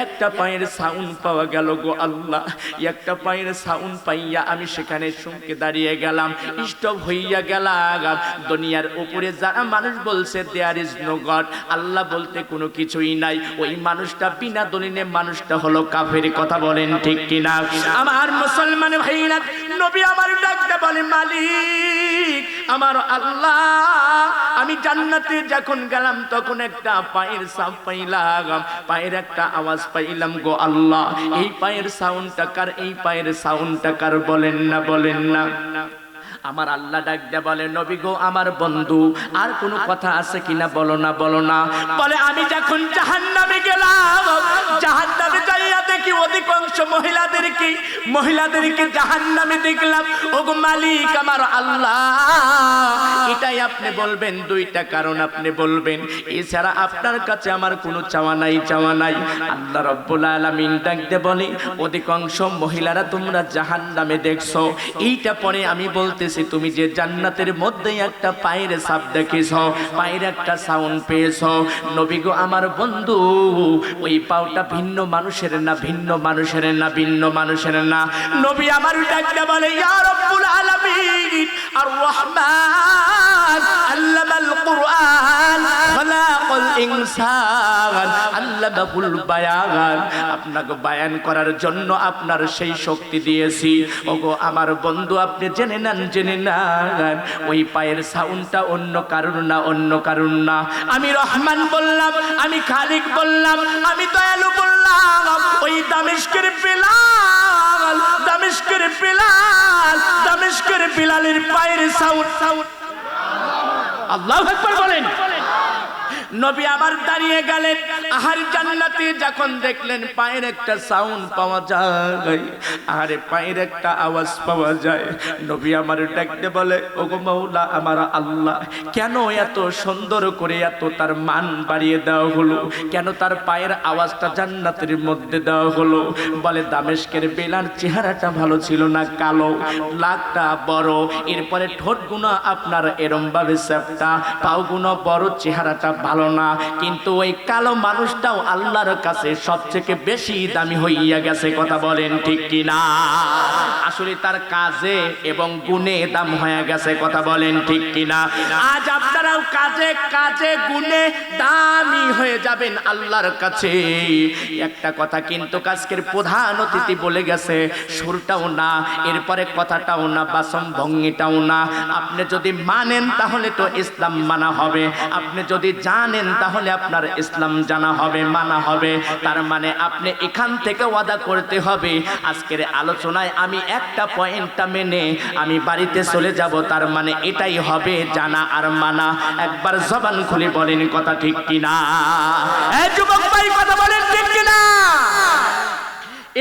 একটা পায়ের সাউন্ড পাওয়া গেল গো আল্লাহ। একটা পায়ের সাউন্ড পাইয়া আমি সেখানে শুনকে দাঁড়িয়ে গেলাম, স্টপ হইয়া গেলাম। দুনিয়ার উপরে যারা মানুষ বলছে দেয়ার ইজ নো গড, আল্লাহ বলতে কোনো কিছুই নাই, ওই মানুষটা বিনা দলিলে মানুষটা হলো কাফের। কথা বলেন ঠিক কিনা? আমার মুসলমান ভাইরা, নবী আমার ডাকতে বলে মালিক আমার আল্লাহ, আমি জান্নাতে যখন গেলাম তখন একটা পায়ের সাউন্ড পাইলাম, পায়ের একটা আওয়াজ পাইলাম গো আল্লাহ। এই পায়ের সাউন্ডটা কার? এই পায়ের সাউন্ডটা কার? বলেন না, বলেন না। আমার আল্লাহ ডাক দেয়া বলে নবী গো আমার বন্ধু, আর কোনো কথা আছে কিনা বলো না, বলো না। বলে আমি যখন জাহান্নামে গেলাম, জাহান্নামে যাইয়া দেখি অধিকাংশ মহিলাদেরকে জাহান্নামে দেখলাম। ওগো মালিক আমার আল্লাহ, এটাই আপনি বলবেন, দুইটা কারণ আপনি বলবেন, এছাড়া আপনার কাছে আমার কোনো চাওয়া নাই, চাওয়া নাই। আল্লাহ রাব্বুল আলামিন ডাক দেয়া বলে অধিকাংশ মহিলারা তোমরা জাহান্নামে দেখছো, এইটা পরে আমি বলতে তুমি যে জান্নাতের মধ্যে একটা পায়ের ছাপ দেখেছ, পায়ের একটা সাউন্ড পেয়েছ, নবী গো আমার বন্ধু, ওই পাওটা ভিন্ন মানুষের না, ভিন্ন মানুষের না, ভিন্ন মানুষের না। নবী আমার ডাকতে বলে ইয়া রাব্বুল আলামিন আর রহমান আল্লামাল কুরআন খালাকাল ইনসান আল্লামাহুল বায়ান, আপনাকে বায়ান করার জন্য আপনার সেই শক্তি দিয়েছি। ওগো আমার বন্ধু আপনি জেনে নেন, জেনে নেন, ওই পায়ের সাউন্ডটা অন্য কারণ না, অন্য কারণ না। আমি রহমান বললাম, আমি খালিক বললাম, আমি দয়ালু বললাম, ওই দামেস্কের বিলাল, দামেস্কের বিলাল, দামেস্কের বিলালের পায়ের সাউন্ড। আল্লাহু আকবার বলেন। নবী আবার দাঁড়িয়ে গেলেন, আহার জান্নাতে যখন দেখলেন পায়ের একটা সাউন্ড পাওয়া যায়, আরে পায়ের একটা আওয়াজ পাওয়া যায়, নবী আমার ডাকতে বলে ওগো মাওলা আমার আল্লাহ, কেন এত সুন্দর করে এত তার মান বাড়িয়ে দেওয়া হলো, কেন তার পায়ের আওয়াজটা জান্নাতের মধ্যে দেওয়া হলো? বলে দামেস্কের বেলার চেহারাটা ভালো ছিল না, কালো, লাকটা বড়, এরপরে ঠোঁটগুলো আপনার এরম ভাবে চ্যাপ্টা, পাওগুলো বড়, চেহারাটা ভালো না, কিন্তু ওই কালো মানুষটাও আল্লাহর কাছে সবথেকে বেশি দামি হইয়া গেছে। কথা বলেন ঠিক কিনা? আসলে তার কাজে এবং গুণে দাম হয়ে গেছে। কথা বলেন ঠিক কিনা? আজ আপনারাও কাজে কাজে গুণে দামি হয়ে যাবেন আল্লাহর কাছে। একটা কথা কিন্তু আজকের প্রধান অতিথি বলে গেছে, সুরটাও না, এরপরে কথাটাও না, বাসম ভঙ্গিটাও না। আপনি যদি মানেন তাহলে তো ইসলাম মানা হবে, আপনি যদি জানেন তাহলে আপনার ইসলাম জানা হবে, মানা হবে। তার মানে আপনি এখান থেকে ওয়াদা করতে হবে, আজকের আলোচনায় আমি একটা পয়েন্টটা মেনে আমি বাড়িতে চলে যাব, তার মানে এটাই হবে জানা আর মানা। একবার জবান খুলে বলেন কথা ঠিক কিনা? এই যুবক ভাই কথা বলেন ঠিক কিনা?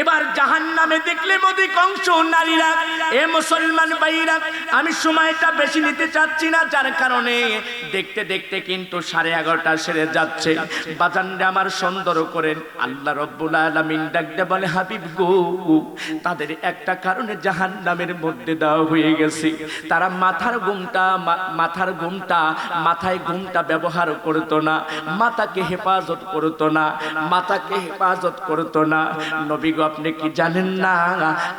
এবার জাহান্নামে দেখলে অধিকাংশ নারীরা, এ মুসলমান ভাইরা, আমি সময়টা বেশি নিতে চাচ্ছি না, যার কারণে দেখতে দেখতে কিন্তু 11:30 সেরে যাচ্ছে। বাজানরে আমার সুন্দর করেন। আল্লাহ রাব্বুল আলামিন ডাকতে বলে হাবিব গো, তাদের একটা কারণে জাহান্নামের মধ্যে দেওয়া হয়ে গেছে, তারা মাথায় ঘুমটা ব্যবহার করতো না, মাথাকে হেফাজত করতো না, মাথাকে হেফাজত করতো না। নবী আপনি কি জানেন না,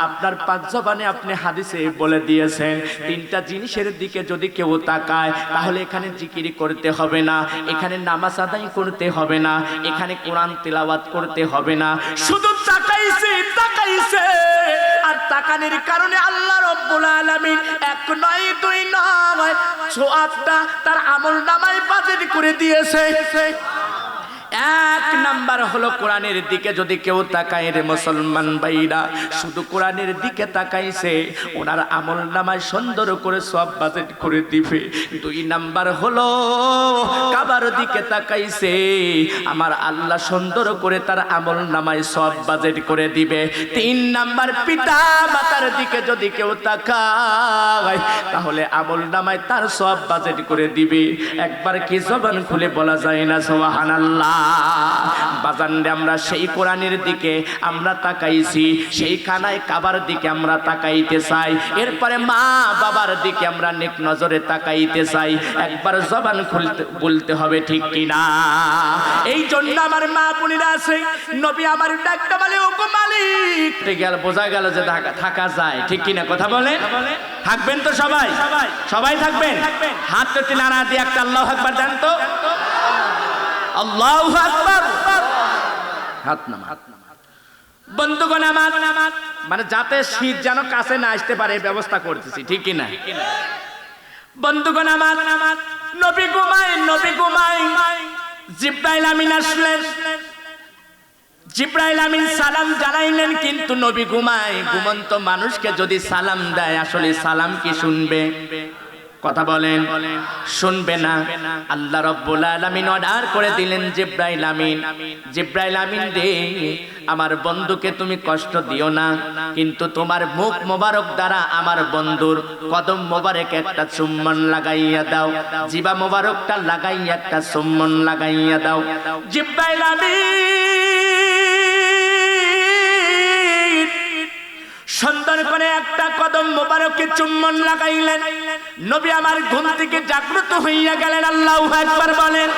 আপনার পাক জবানে আপনি হাদিসে বলে দিয়েছেন, তিনটা জিনিসের দিকে যদি কেউ তাকায় তাহলে এখানে জিকির করতে হবে না, এখানে নামাজ আদায় করতে হবে না, এখানে কোরআন তেলাওয়াত করতে হবে না, শুধু তাকাইছে তাকাইছে। আর তাকানোর কারণে আল্লাহ রাব্বুল আলামিন 1 নয় 2 নয় 6টা তার আমলনামায় বাজেট করে দিয়েছে। 1 নাম্বার হলো কোরআনের দিকে যদি কেউ তাকায়, রে মুসলমান ভাইরা, শুধু কোরআনের দিকে তাকাইছে, ওনার আমলনামায় সুন্দর করে সব বাজেট করে দিবে। 2 নাম্বার হলো কাবার দিকে তাকাইছে, আমার আল্লাহ সুন্দর করে তার আমলনামায় সব বাজেট করে দিবে। 3 নাম্বার পিতা মাতার দিকে যদি কেউ তাকায় তাহলে আমলনামায় তার সব বাজেট করে দিবে। একবার কি জবান খুলে বলা যায় না সুবহানাল্লাহ? বাজানরে আমরা সেই কোরআনের দিকে আমরা তাকাইছি, সেই খানায় কাবার দিকে আমরা তাকাইতে চাই, এরপরে মা বাবার দিকে আমরা নেক নজরে তাকাইতে চাই। একবার জবান খুলতে বলতে হবে ঠিক কিনা? এই জন্য আমার মা বোনেরা আছে, নবী আমার ডাকতে বলে ও গো মালিক, গেল বোঝা গেল যে থাকা যায়, ঠিক কিনা কথা বলে? থাকবেন তো সবাই? সবাই থাকবেন? হাত তুলে নাড়া দিয়ে একটা আল্লাহু আকবার দেন তো। আল্লাহু আকবার। হাত নামা। বন্ধুগণ আমার, মানে যাতে শীত যেন কাছে না আসতে পারে এই ব্যবস্থা করতেছি, ঠিক কিনা? বন্ধুগণ আমার, নবী ঘুমায়, জিবরাইল আমিন আসলেন, জিবরাইল আমিন সালাম জানাইলেন, কিন্তু নবী ঘুমায়। ঘুমন্ত মানুষকে যদি সালাম দেয় আসলে সালাম কি শুনবে? কথা বলেন, শুনবে না। আল্লাহ রাব্বুল আলামিন অর্ডার করে দিলেন জিবরাইল আমিন রে, আমার বন্ধুকে তুমি কষ্ট দিও না, কিন্তু তোমার মুখ মোবারক দ্বারা আমার বন্ধুর কদম মোবারক একটা চুম্বন লাগাইয়া দাও, জিবা মোবারকটা লাগাইয়া একটা চুম্বন লাগাইয়া দাও। জিবরাইল সুন্দর করে একটা কদম মোবারকে চুম্বন লাগাইলেন। নবী আমার ঘুম থেকে জাগ্রত হইয়া গেলেন। আল্লাহু আকবার বলেন।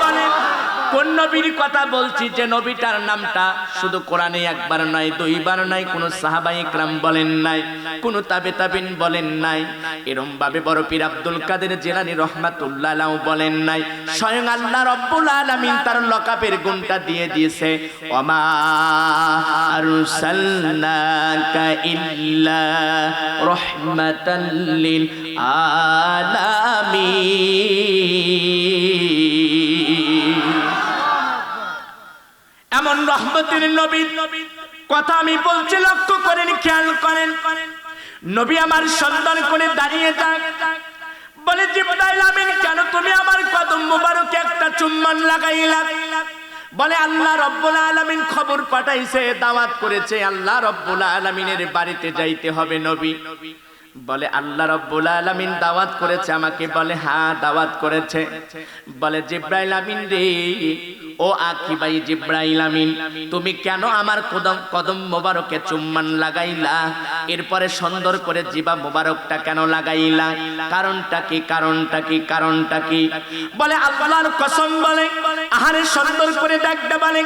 কোন নবীর কথা বলছি? যে নবীটার নামটা শুধু কোরআনে একবার নয়, দুইবার নয়, কোন সাহাবায়ে ইকরাম বলেন নাই, কোন তাবেইন বলেন নাই, এরকম ভাবে বড় পীর আব্দুল কাদের জিলানী রাহমাতুল্লাহ আলাইহি বলেন নাই। স্বয়ং আল্লাহ রাব্বুল আলামিন তার লকাবের গুণটা দিয়ে দিয়েছে, ওমা আরসালনাকা ইল্লা রাহমাতাল লিল আলামিন। এমন রহমতের নবীর কথা আমি বলছি, লক্ষ্য করেন, খেয়াল করেন। নবী আমার সুন্দর করে দাঁড়িয়ে যান, বলে জিবরাইল আমিন কেন তুমি আমার কদম মোবারকে একটা চুম্বন লাগাইলা? বলে আল্লাহ রাব্বুল আলামিন খবর পাঠাইছে, দাওয়াত করেছে, আল্লাহ রাব্বুল আলামিনের বাড়িতে যাইতে হবে নবী। বলে আল্লাহ রাব্বুল আলামিন দাওয়াত করেছে আমাকে? বলে হ্যাঁ দাওয়াত করেছে। বলে জিবরাইল আমিন রে, ও আখি ভাই জিবরাইল আমিন, তুমি কেন আমার কদম মোবারকে চুম্বন লাগাইলা? এরপরে সুন্দর করে জিবা মোবারকটা কেন লাগাইলা? কারণটা কি? কারণটা কি? বলে আল্লাহর কসম, বলে আহারে সুন্দর করে ডাকতে বলে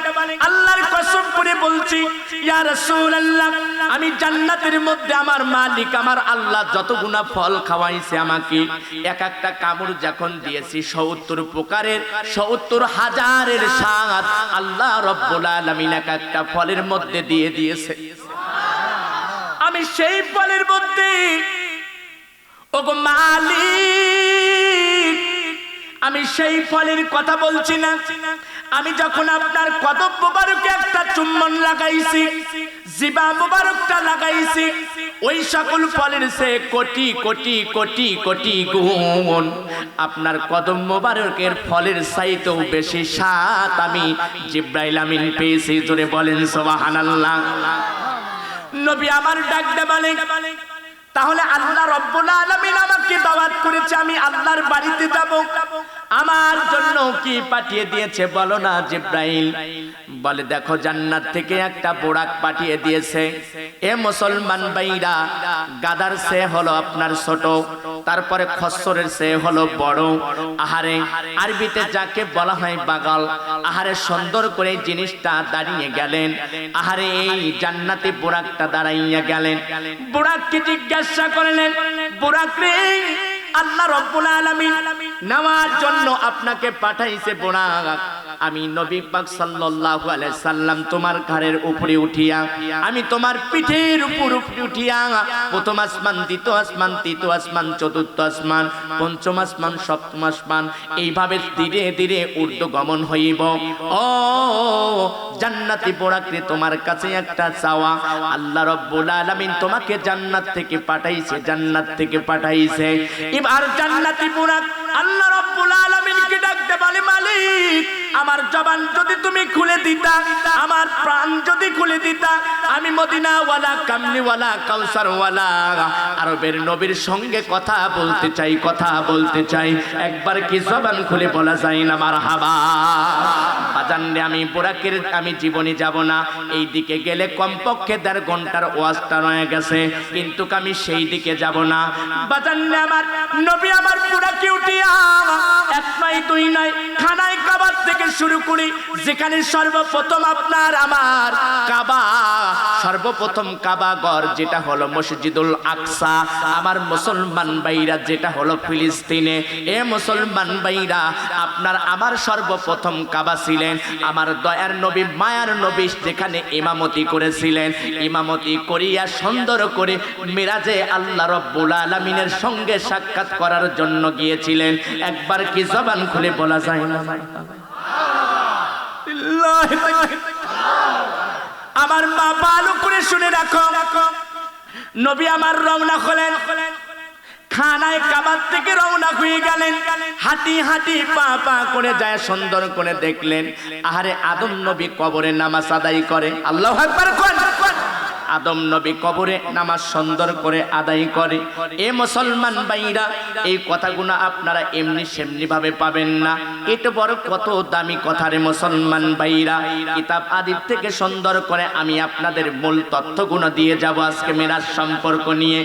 আল্লাহর কসম করে বলছি ইয়া রাসূলুল্লাহ, আমি জান্নাতের মধ্যে আমার মালিক আমার আল্লাহ যতগুনা ফল খাওয়াইছে আমাকে, এক একটা কামড় যখন দিয়েছি ৭০ প্রকারের ৭০,০০০ স্বাদ আল্লাহ রাব্বুল আলামিন এক একটা ফলের মধ্যে দিয়ে দিয়েছে। আমি সেই ফলের মধ্যে, ওগো মালিক, আমি সেই ফলের কথা বলছি না। আমি যখন আপনার কদম মোবারকে একটা চুম্বন লাগাইছি, জিবা মোবারকটা লাগাইছি, ওই সকল ফলের সে কোটি কোটি কোটি কোটি গুণ আপনার কদম মোবারকের ফলের চাইতেও বেশি স্বাদ আমি জিবরাইল আমিন পেয়েছি। জোরে বলেন সুবহানাল্লাহ। নবী আমার ডাকতে বলে, তাহলে আল্লাহ রাব্বুল আলামিন আমাকে দাওয়াত করেছে, আমি আল্লাহর বাড়িতে যাব, আমার জন্য কি পাঠিয়ে দিয়েছে বলো না জিবরাইল? বলে দেখো জান্নাত থেকে একটা বোরাক পাঠিয়ে দিয়েছে। এ মুসলমান ভাইরা, গাদার সে হলো আপনার ছোট, তারপরে খচ্চরের সে হলো বড়। আহারে আরবিতে যাকে বলা হয় বাগাল। আহারে সুন্দর করে জিনিসটা দাঁড়িয়ে গেলেন, আহারে এই জান্নাতি বোরাকটা দাঁড়াইয়া গেলেন। বোরাককে জিজ্ঞাসা করলেন, বোরাক রে, আল্লাহ রাব্বুল আলামিন নেওয়ার জন্য আপনাকে পাঠাইছে বোরাক। আমি নবী পাক সাল্লাল্লাহু আলাইহি সাল্লাম তোমার ঘাড়ের উপরে উঠিয়া, আমি তোমার পিঠের উপর উঠিয়া প্রথম আসমান, দ্বিতীয় আসমান, তৃতীয় আসমান, চতুর্থ আসমান, পঞ্চম আসমান, সপ্তম আসমান, এইভাবে ধীরে ধীরে ঊর্ধ্বগমন হইব। ও জান্নাতি বোরাকরে, তোমার কাছে একটা চাওয়া, আল্লাহ রাব্বুল আলামিন তোমাকে জান্নাত থেকে পাঠাইছে, জান্নাত থেকে পাঠাইছে। এবার জান্নাতি বোরাক আল্লাহ রাব্বুল আলামিনকে ডাকতে বলে, মালিক আমার জবান যদি তুমি খুলে দিতা, আমার প্রাণ যদি খুলে দিতা, আমি মদিনা ওয়ালা, কামলি ওয়ালা, কাউসার ওয়ালা আরবের নবীর সঙ্গে কথা বলতে চাই, কথা বলতে চাই। একবার কি জবান খুলে বলা যায় না মারহাবা? বাজানরে আমি বোরাকের আমি জীবনে যাব না, এই দিকে গেলে কমপক্ষে 1.5 ঘন্টার ওয়াজটা রয়ে গেছে, কিন্তু আমি সেই দিকে যাব না। বাজানরে আমার নবী আমার বোরাকে উঠিয়া 1 নয় 2 নয় খানায় কাবা থেকে শুরু করি, যেখানে সর্বপ্রথম আপনার আমার কাবা, সর্বপ্রথম কাবা ঘর যেটা হলো মসজিদুল আকসা, আমার মুসলমান ভাইরা যেটা হলো ফিলিস্তিনে। এ মুসলমান ভাইরা আপনার আমার সর্বপ্রথম কাবা ছিলেন আমার দয়ার নবী মায়ার নবী, যেখানে ইমামতি করেছিলেন। ইমামতি করিয়া সুন্দর করে মিরাজে আল্লাহ রাব্বুল আলামিনের সঙ্গে সাক্ষাৎ করার জন্য গিয়েছিলেন। একবার কি জবান খুলে বলা যায় না? আমার মা ভালো করে শুনে রাখো, নবী আমার রওনা হলেন, খানায় কাবার থেকে রওনা হয়ে গেলেন। হাঁটি হাঁটি পা পা করে যায়, সুন্দর করে দেখলেন আহারে আদম নবী কবরে নামাজ আদায় করে। আল্লাহু আকবার। আদম নবী কবরে নামাজ সুন্দর করে আদায় করে। এ মুসলমান ভাইরা এই কথাগুলো আপনারা এমনি সেমনি ভাবে পাবেন না, এটা বড় কত দামি কথা রে মুসলমান ভাইরা। কিতাব আদিব থেকে সুন্দর করে আমি আপনাদের মূল তথ্যগুলো দিয়ে যাব আজকে মিরাজ সম্পর্ক নিয়ে।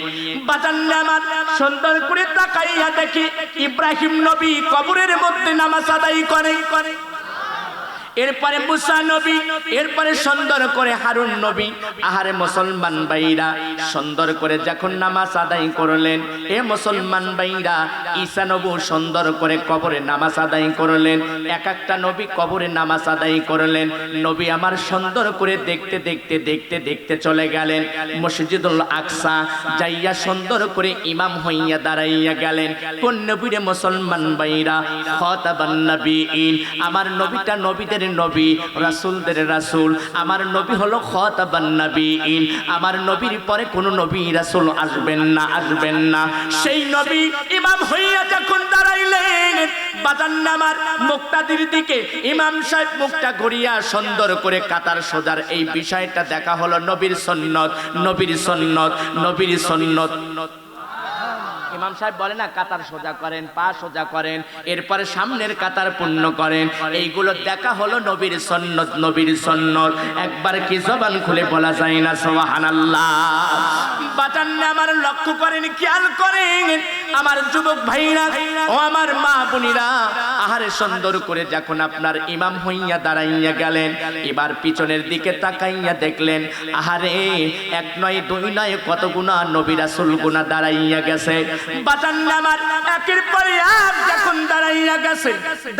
বাজানরে আমার সুন্দর করে তাকাইয়া দেখি ইব্রাহিম নবী কবরের মধ্যে নামাজ আদায় করে। এরপরে মুসা নবী, এরপরে সুন্দর করে হারুন নবী। আহারে মুসলমান ভাইরা সুন্দর করে যখন নামাজ আদায় করলেন, এ মুসলমান ভাইরা ঈসা নবী সুন্দর করে কবরে নামাজ আদায় করলেন। এক একটা নবী কবরে নামাজ আদায় করলেন। নবী আমার সুন্দর করে দেখতে দেখতে দেখতে দেখতে চলে গেলেন মসজিদুল আকসা, যাইয়া সুন্দর করে ইমাম হইয়া দাঁড়াইয়া গেলেন। কোন নবীরে মুসলমান ভাইরা? খাতাবান নবীন। আমার নবীটা নবীদের নবী, রাসূলদের রাসূল। আমার নবী হলো খাতাবান নবীন। আমার নবীর পরে কোন নবী রাসূল আসবেন না, আসবেন না। সেই নবী ইমাম হইয়া যখন দাঁড়াইলেন, বাজান আমার মুক্তাদির দিকে ইমাম সাহেব মুখটা ঘুরিয়া সুন্দর করে কাতার সোজার এই বিষয়টা দেখা হলো নবীর সুন্নত, নবীর সুন্নত, নবীর সুন্নত। ইমাম সাহেব বলে না কাতার সোজা করেন, পা সোজা করেন, এরপরে সামনের কাতার পূর্ণ করেন, এইগুলো দেখা হলো নবীর সুন্নত, নবীর সুন্নত। একবার কি জবান খুলে বলা যায় না সুবহানাল্লাহ? বাজান আমার লক্ষ্য করেন, খেয়াল করেন আমার যুবক ভাইরা ও আমার মা বোনেরা, আহারে সুন্দর করে যখন আপনার ইমাম হইয়া দাঁড়াইয়া গেলেন, এবার পিছনের দিকে তাকাইয়া দেখলেন আহারে 1 নয় 2 নয় কত গুণা নবী রাসূল গুণা দাঁড়াইয়া গেছে। বাজান আমার একের পরে এক যখন দাঁড়াইয়া গেছে,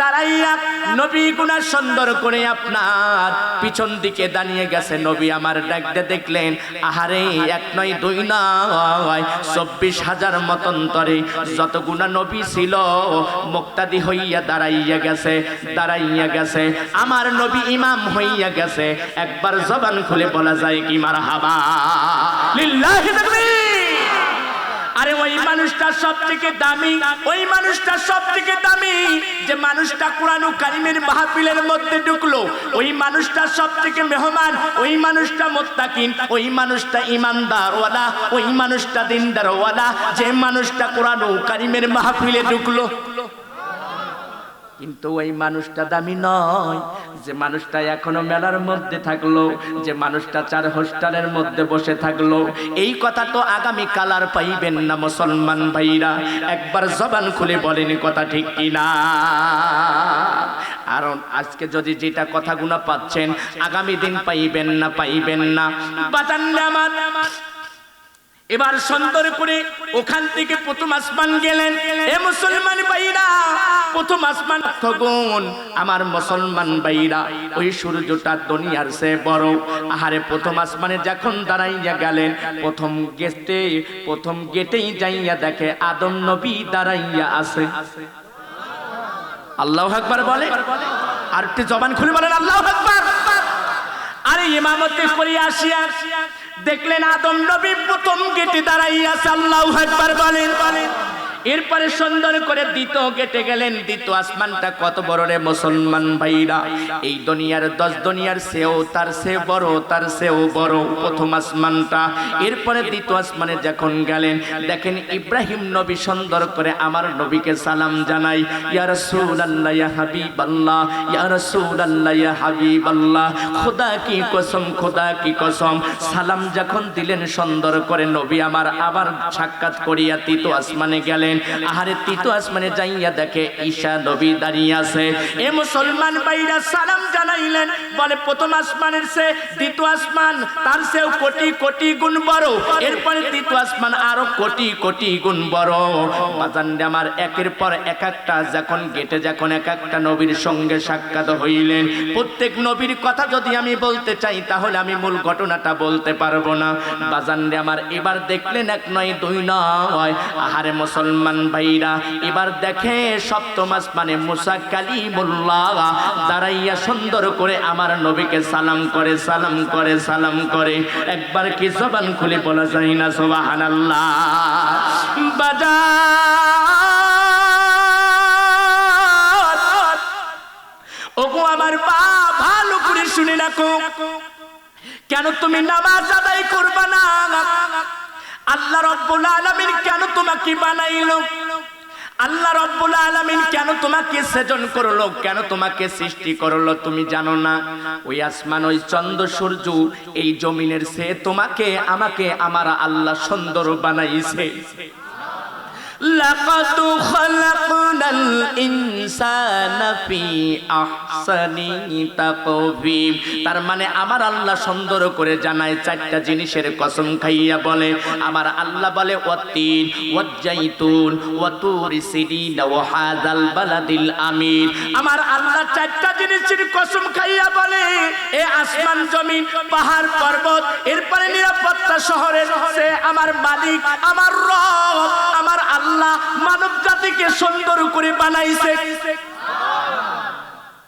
দাঁড়াইয়া নবী গুণা সুন্দর করে আপনার পিছন দিকে দাঁড়িয়ে গেছে। নবী আমার ডাকতে দেখলেন আহারে 1 নয় 2 নয় 24,000 মতন্তরে যত গুণা নবী ছিল মুক্তাদি হইয়া দাঁড়াইয়া গেছে, দাঁড়াইয়া গেছে। আমার নবী ইমাম হইয়া গেছে। একবার জবান খুলে বলা যায় কি মারহাবা, লিল্লাহি তাকবীর। আরে ওই মানুষটা সবথেকে দামি, ওই মানুষটা সবথেকে দামি যে মানুষটা কোরআন কারীমের মাহফিলের মধ্যে ঢুকলো, ওই মানুষটা সবথেকে মেহমান, ওই মানুষটা মুত্তাকিন, ওই মানুষটা ইমানদার ওয়ালা, ওই মানুষটা দিনদার ওয়ালা, যে মানুষটা কোরআন কারীমের মাহফিলে ঢুকলো। কিন্তু ওই মানুষটা দামি নয় যে মানুষটা এখনো মেলার মধ্যে থাকলো, যে মানুষটা 4 হোস্টেলের মধ্যে বসে থাকলো। এই কথা তো আগামী কাল আর পাইবেন না মুসলমান ভাইরা। একবার জবান খুলে বলেন কথা ঠিক কিনা? আর আজকে যদি যেটা কথাগুলো পাচ্ছেন আগামী দিন পাইবেন না, পাইবেন না। বাজান আমার এবার সুন্দর করে ওখান থেকে প্রথম আসমান গেলেন। এ মুসলমান ভাইরা প্রথম আসমান তখন আমার মুসলমান ভাইরা ওই সূর্যটা দুনিয়ার চেয়ে বড়। আহারে প্রথম আসমানে যখন দাঁড়াইয়া গেলেন, প্রথম গেটেই যাইয়া দেখে আদম নবী দাঁড়াইয়া আছে। আল্লাহু আকবার বলে, আর একটু জবান খুলে বলেন আল্লাহু আকবার। আরে ইমামতি করে আসিয়া দেখলেন আদম নবী প্রথম গেটে দাঁড়াইয়া আছে। আল্লাহু আকবার বলেন। এরপরে সুন্দর করে দ্বিতীয় গেটে গেলেন। দ্বিতীয় আসমানটা কত বড় রে মুসলমান ভাইরা, এই দুনিয়ার 10 দুনিয়ার চেয়েও তার চেয়ে বড়, তার চেয়েও বড় প্রথম আসমানটা। এরপরে দ্বিতীয় আসমানে যখন গেলেন, দেখেন ইব্রাহিম নবী সুন্দর করে আমার নবীকে সালাম জানাই, ইয়া রাসূলুল্লাহ ইয়া হাবিবাল্লাহ, ইয়া রাসূলুল্লাহ ইয়া হাবিবাল্লাহ, খোদা কি কসম, খোদা কি কসম। সালাম যখন দিলেন সুন্দর করে, নবী আমার আবার সাক্ষাৎ করিয়া তৃতীয় আসমানে গেলেন। আহারে তৃতীয় আসমানে যাইয়া দেখে ঈসা নবী দাঁড়িয়ে আছে। এ মুসলমান ভাইরা সালাম জানাইলেন, বলে প্রথম আসমানের চেয়ে দ্বিতীয় আসমান তার চেয়েও কোটি কোটি গুণ বড়। এরপরে তৃতীয় আসমান আরো কোটি কোটি গুণ বড়। বাজানরে আমার একের পর এক একটা যখন গেটে যখন এক একটা নবীর সঙ্গে সাক্ষাৎ হইলেন, প্রত্যেক নবীর কথা যদি আমি বলতে চাই তাহলে আমি মূল ঘটনাটা বলতে পারবো না। বাজানরে আমার এবার দেখলেন এক নয় দুই নয়, আহারে মুসলমান ভাইরা এবার দেখে সপ্তম আসমানে মুসা কালিমুল্লাহ দাঁড়াইয়া সুন্দর করে আমার নবীকে সালাম করে, সালাম করে, সালাম করে। একবার কি জবান খুলে বলা যায় না সুবহানাল্লাহ? বাজার ওগো আমার বাপ, ভালো করে শুনে রাখো, কেন তুমি নামাজ আদায় করবা না? আল্লাহ রাব্বুল আলামিন কেন তোমাকে বানাইলো? আল্লাহ রাব্বুল আলামিন কেন তোমাকে সৃজন করলো, কেন তোমাকে সৃষ্টি করলো তুমি জানো না? ওই আসমান, ওই চন্দ্র সূর্য, এই জমিনের চেয়ে তোমাকে আমাকে আমার আল্লাহ সুন্দর বানাইছে। লাকাদ খালাকনাল ইনসানা ফি আহসানি তাকওয়িম। তার মানে আমার আল্লাহ সুন্দর করে জানায়, চারটা জিনিসের কসম খাইয়া বলে আমার আল্লাহ বলে, ওয়াতিন ওয়াজাইতুন ওয়াতুরি সিদিন ওয়া হাযাল বালাদিল আমিন। আমার আল্লাহ চারটা জিনিসের কসম খাইয়া বলে, এ আসমান জমিন পাহাড় পর্বত, এরপরে নিরাপত্তা শহরের সে আমার মালিক, আমার রব, আমার আল্লাহ মানব জাতিকে সুন্দর করে বানাইছে।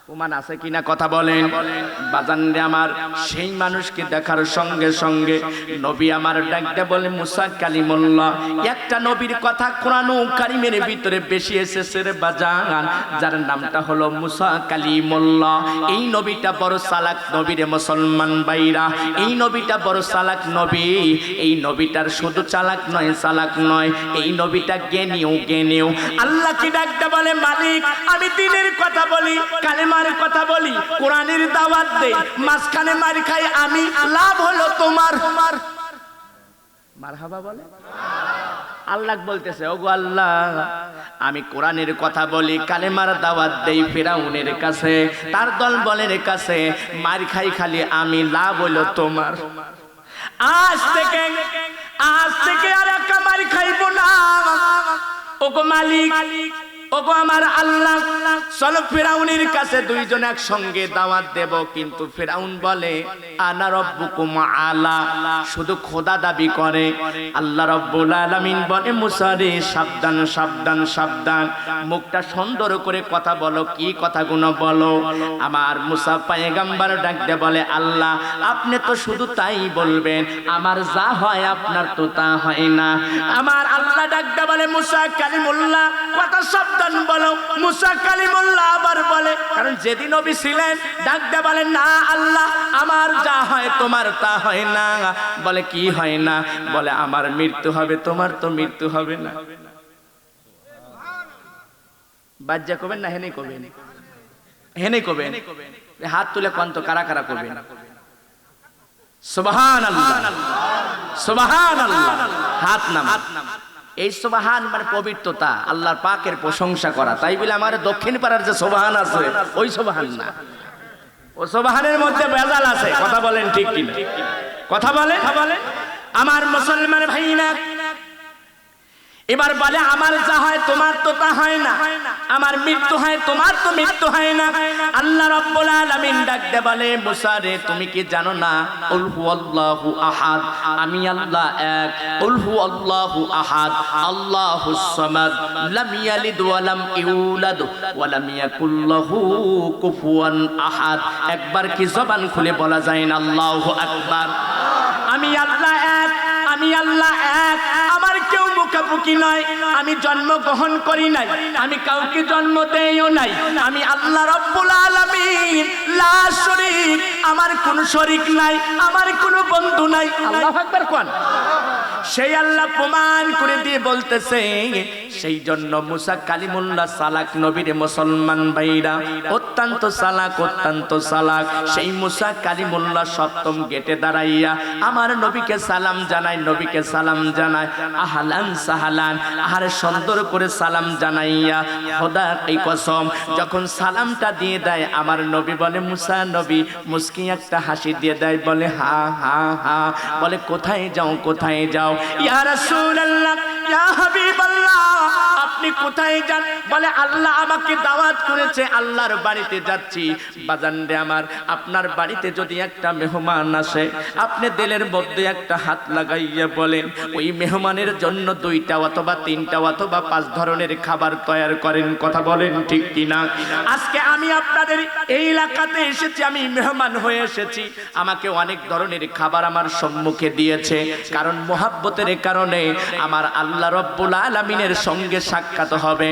প্রমাণ আছে কিনা কথা বলেন? বাজানরে আমার সেই মানুষকে দেখার সঙ্গে সঙ্গে নবী আমার ডাকতে বলে মুসা কালিমুল্লাহ। একটা নবীর কথা কোরআন কারীমের ভিতরে বেশি এসেছে রে বাজান, যার নামটা হলো মুসা কালিমুল্লাহ। এই নবীটা বড় চালাক নবী রে মুসলমান ভাইরা, এই নবীটা বড় চালাক নবী। এই নবীটার শুধু চালাক নয়, চালাক নয়, এই নবীটা জ্ঞানীও, জ্ঞানীও। আল্লাহ কি ডাকতে বলে, মালিক আমি দিনের কথা বলি, কালেমার কথা বলি, কোরআনের দাওয়াত দেই, মাঝখানে মার খাই আমি, লাভ হলো তোমার। মারহাবা বলে। আল্লাহ বলতেছে, ওগো আল্লাহ আমি কোরআনের কথা বলি, কালেমার দাওয়াত দেই ফিরাউনের কাছে, তার দলবলের কাছে, মার খাই খালি আমি, লাভ হলো তোমার। আজ থেকে আর একটা মার খাইব না। ওগো মালিক, ওগো আমার আল্লাহ, চলো ফিরাউনের কাছে দুইজন একসঙ্গে দাওয়াত দেব। কিন্তু ফিরাউন বলে আনা রব্বুকুম আলা, শুধু খোদা দাবি করে। আল্লাহ রাব্বুল আলামিন বলে মুসা রে সাবধান, সাবধান, সাবধান, মুখটা সুন্দর করে কথা বলো, কি কথাগুলো বলো। আমার মুসা পয়গম্বর ডাকতে বলে, আল্লাহ আপনি তো শুধু তাই বলবেন, আমার যা হয় আপনার তো তা হয় না। আমার আল্লাহ ডাকতে বলে মুসা কালিমুল্লাহ, কথা সাবধান বলো। মুসা কালিমুল্লাহ আবার বলে, কারণ যেদিন নবী ছিলেন ডাকতে বলে, না আল্লাহ আমার যা হয় তোমার তা হয় না। বলে কি হয় না? বলে আমার মৃত্যু হবে, তোমার তো মৃত্যু হবে না। বাজ্জা কবেন না হেনে কবেন? হেনে কবেন। হাত তুলে কন্ত কারা কারা করবেন? সুবহানাল্লাহ, সুবহানাল্লাহ। হাত নাম। এই সুবহান মানে পবিত্রতা, আল্লাহর পাকের প্রশংসা করা। তাই বলে আমার দক্ষিণ পাড়ার যে সুবহান আছে ওই সুবহান না, ও সুবহানের মধ্যে ভেজাল আছে। কথা বলেন ঠিক কিনা? কথা বলেন। আমার মুসলমান ভাইরা এবার বলে, আমার যা হয় তোমার তো তা হয় না, আমার মৃত্যু হয় তোমার তো মৃত্যু হয় না। আল্লাহ রাব্বুল আলামিন ডাকতে বলে, মুসা রে তুমি কি জানো না, কুল হুয়াল্লাহু আহাদ, আমি আল্লাহ এক। কুল হুয়াল্লাহু আহাদ আল্লাহুস সামাদ, লাম ইয়ালিদ ওয়া লাম ইউলাদ ওয়া লাম ইয়াকুল লাহু কুফুয়ান আহাদ। একবার কি জবান খুলে বলা যায় না আল্লাহু আকবার? আমি আল্লাহ এক, আমি আল্লাহ এক, আমার কেউ মুখাপুখি নয়, আমি জন্মগ্রহণ করি নাই, আমি কাউকে জন্ম দেইও নাই, আমি আল্লাহ রব্বুল আলামিন লা শরীক, আমার কোনো শরীক নাই, আমার কোনো বন্ধু নাই। আল্লাহু আকবার কোন। সেই আল্লাহ প্রমাণ করে দিয়ে বলতেছে, সেই জন্য মুসা কালিমুল্লাহ সালাক নবীর মুসলমান ভাইরা অত্যন্ত সালাক, অত্যন্ত সালাক। সেই মুসা কালিমুল্লাহ সপ্তম গেটে দাঁড়াইয়া আমার নবীকে সালাম জানায়, নবীকে সালাম জানায়, আহলান সাহালান, আহারে সুন্দর করে সালাম জানাইয়া খোদার এই কসম যখন সালামটা দিয়ে দেয় আমার নবী বলে, মুসা নবী মুস্কি একটা হাসি দিয়ে দেয়, বলে হা হা হা, বলে কোথায় যাও, কোথায় যাও? ইয়া রাসূলুল্লাহ, ইয়া হাবিবাল্লাহ, আপনি কোথায় যান? বলে আল্লাহ আমাকে দাওয়াত করেছে, আল্লাহর বাড়িতে যাচ্ছি। বাজান রে আমার, আপনার বাড়িতে যদি একটা মেহমান আসে, আপনি দিলের মধ্যে একটা হাত লাগাইয়া বলেন ওই মেহমানের জন্য 2টা অথবা 3টা অথবা 5 ধরনের খাবার তৈরি করেন। কথা বলেন ঠিক কিনা? আজকে আমি আপনাদের এই এলাকাতে এসেছি, আমি মেহমান হয়ে এসেছি, আমাকে অনেক ধরনের খাবার আমার সম্মুখে দিয়েছে, কারণ মোহাব্বতের কারণে আমার আল্লাহ রব্বুল আলামিনের সঙ্গে সাক্ষাৎ হবে,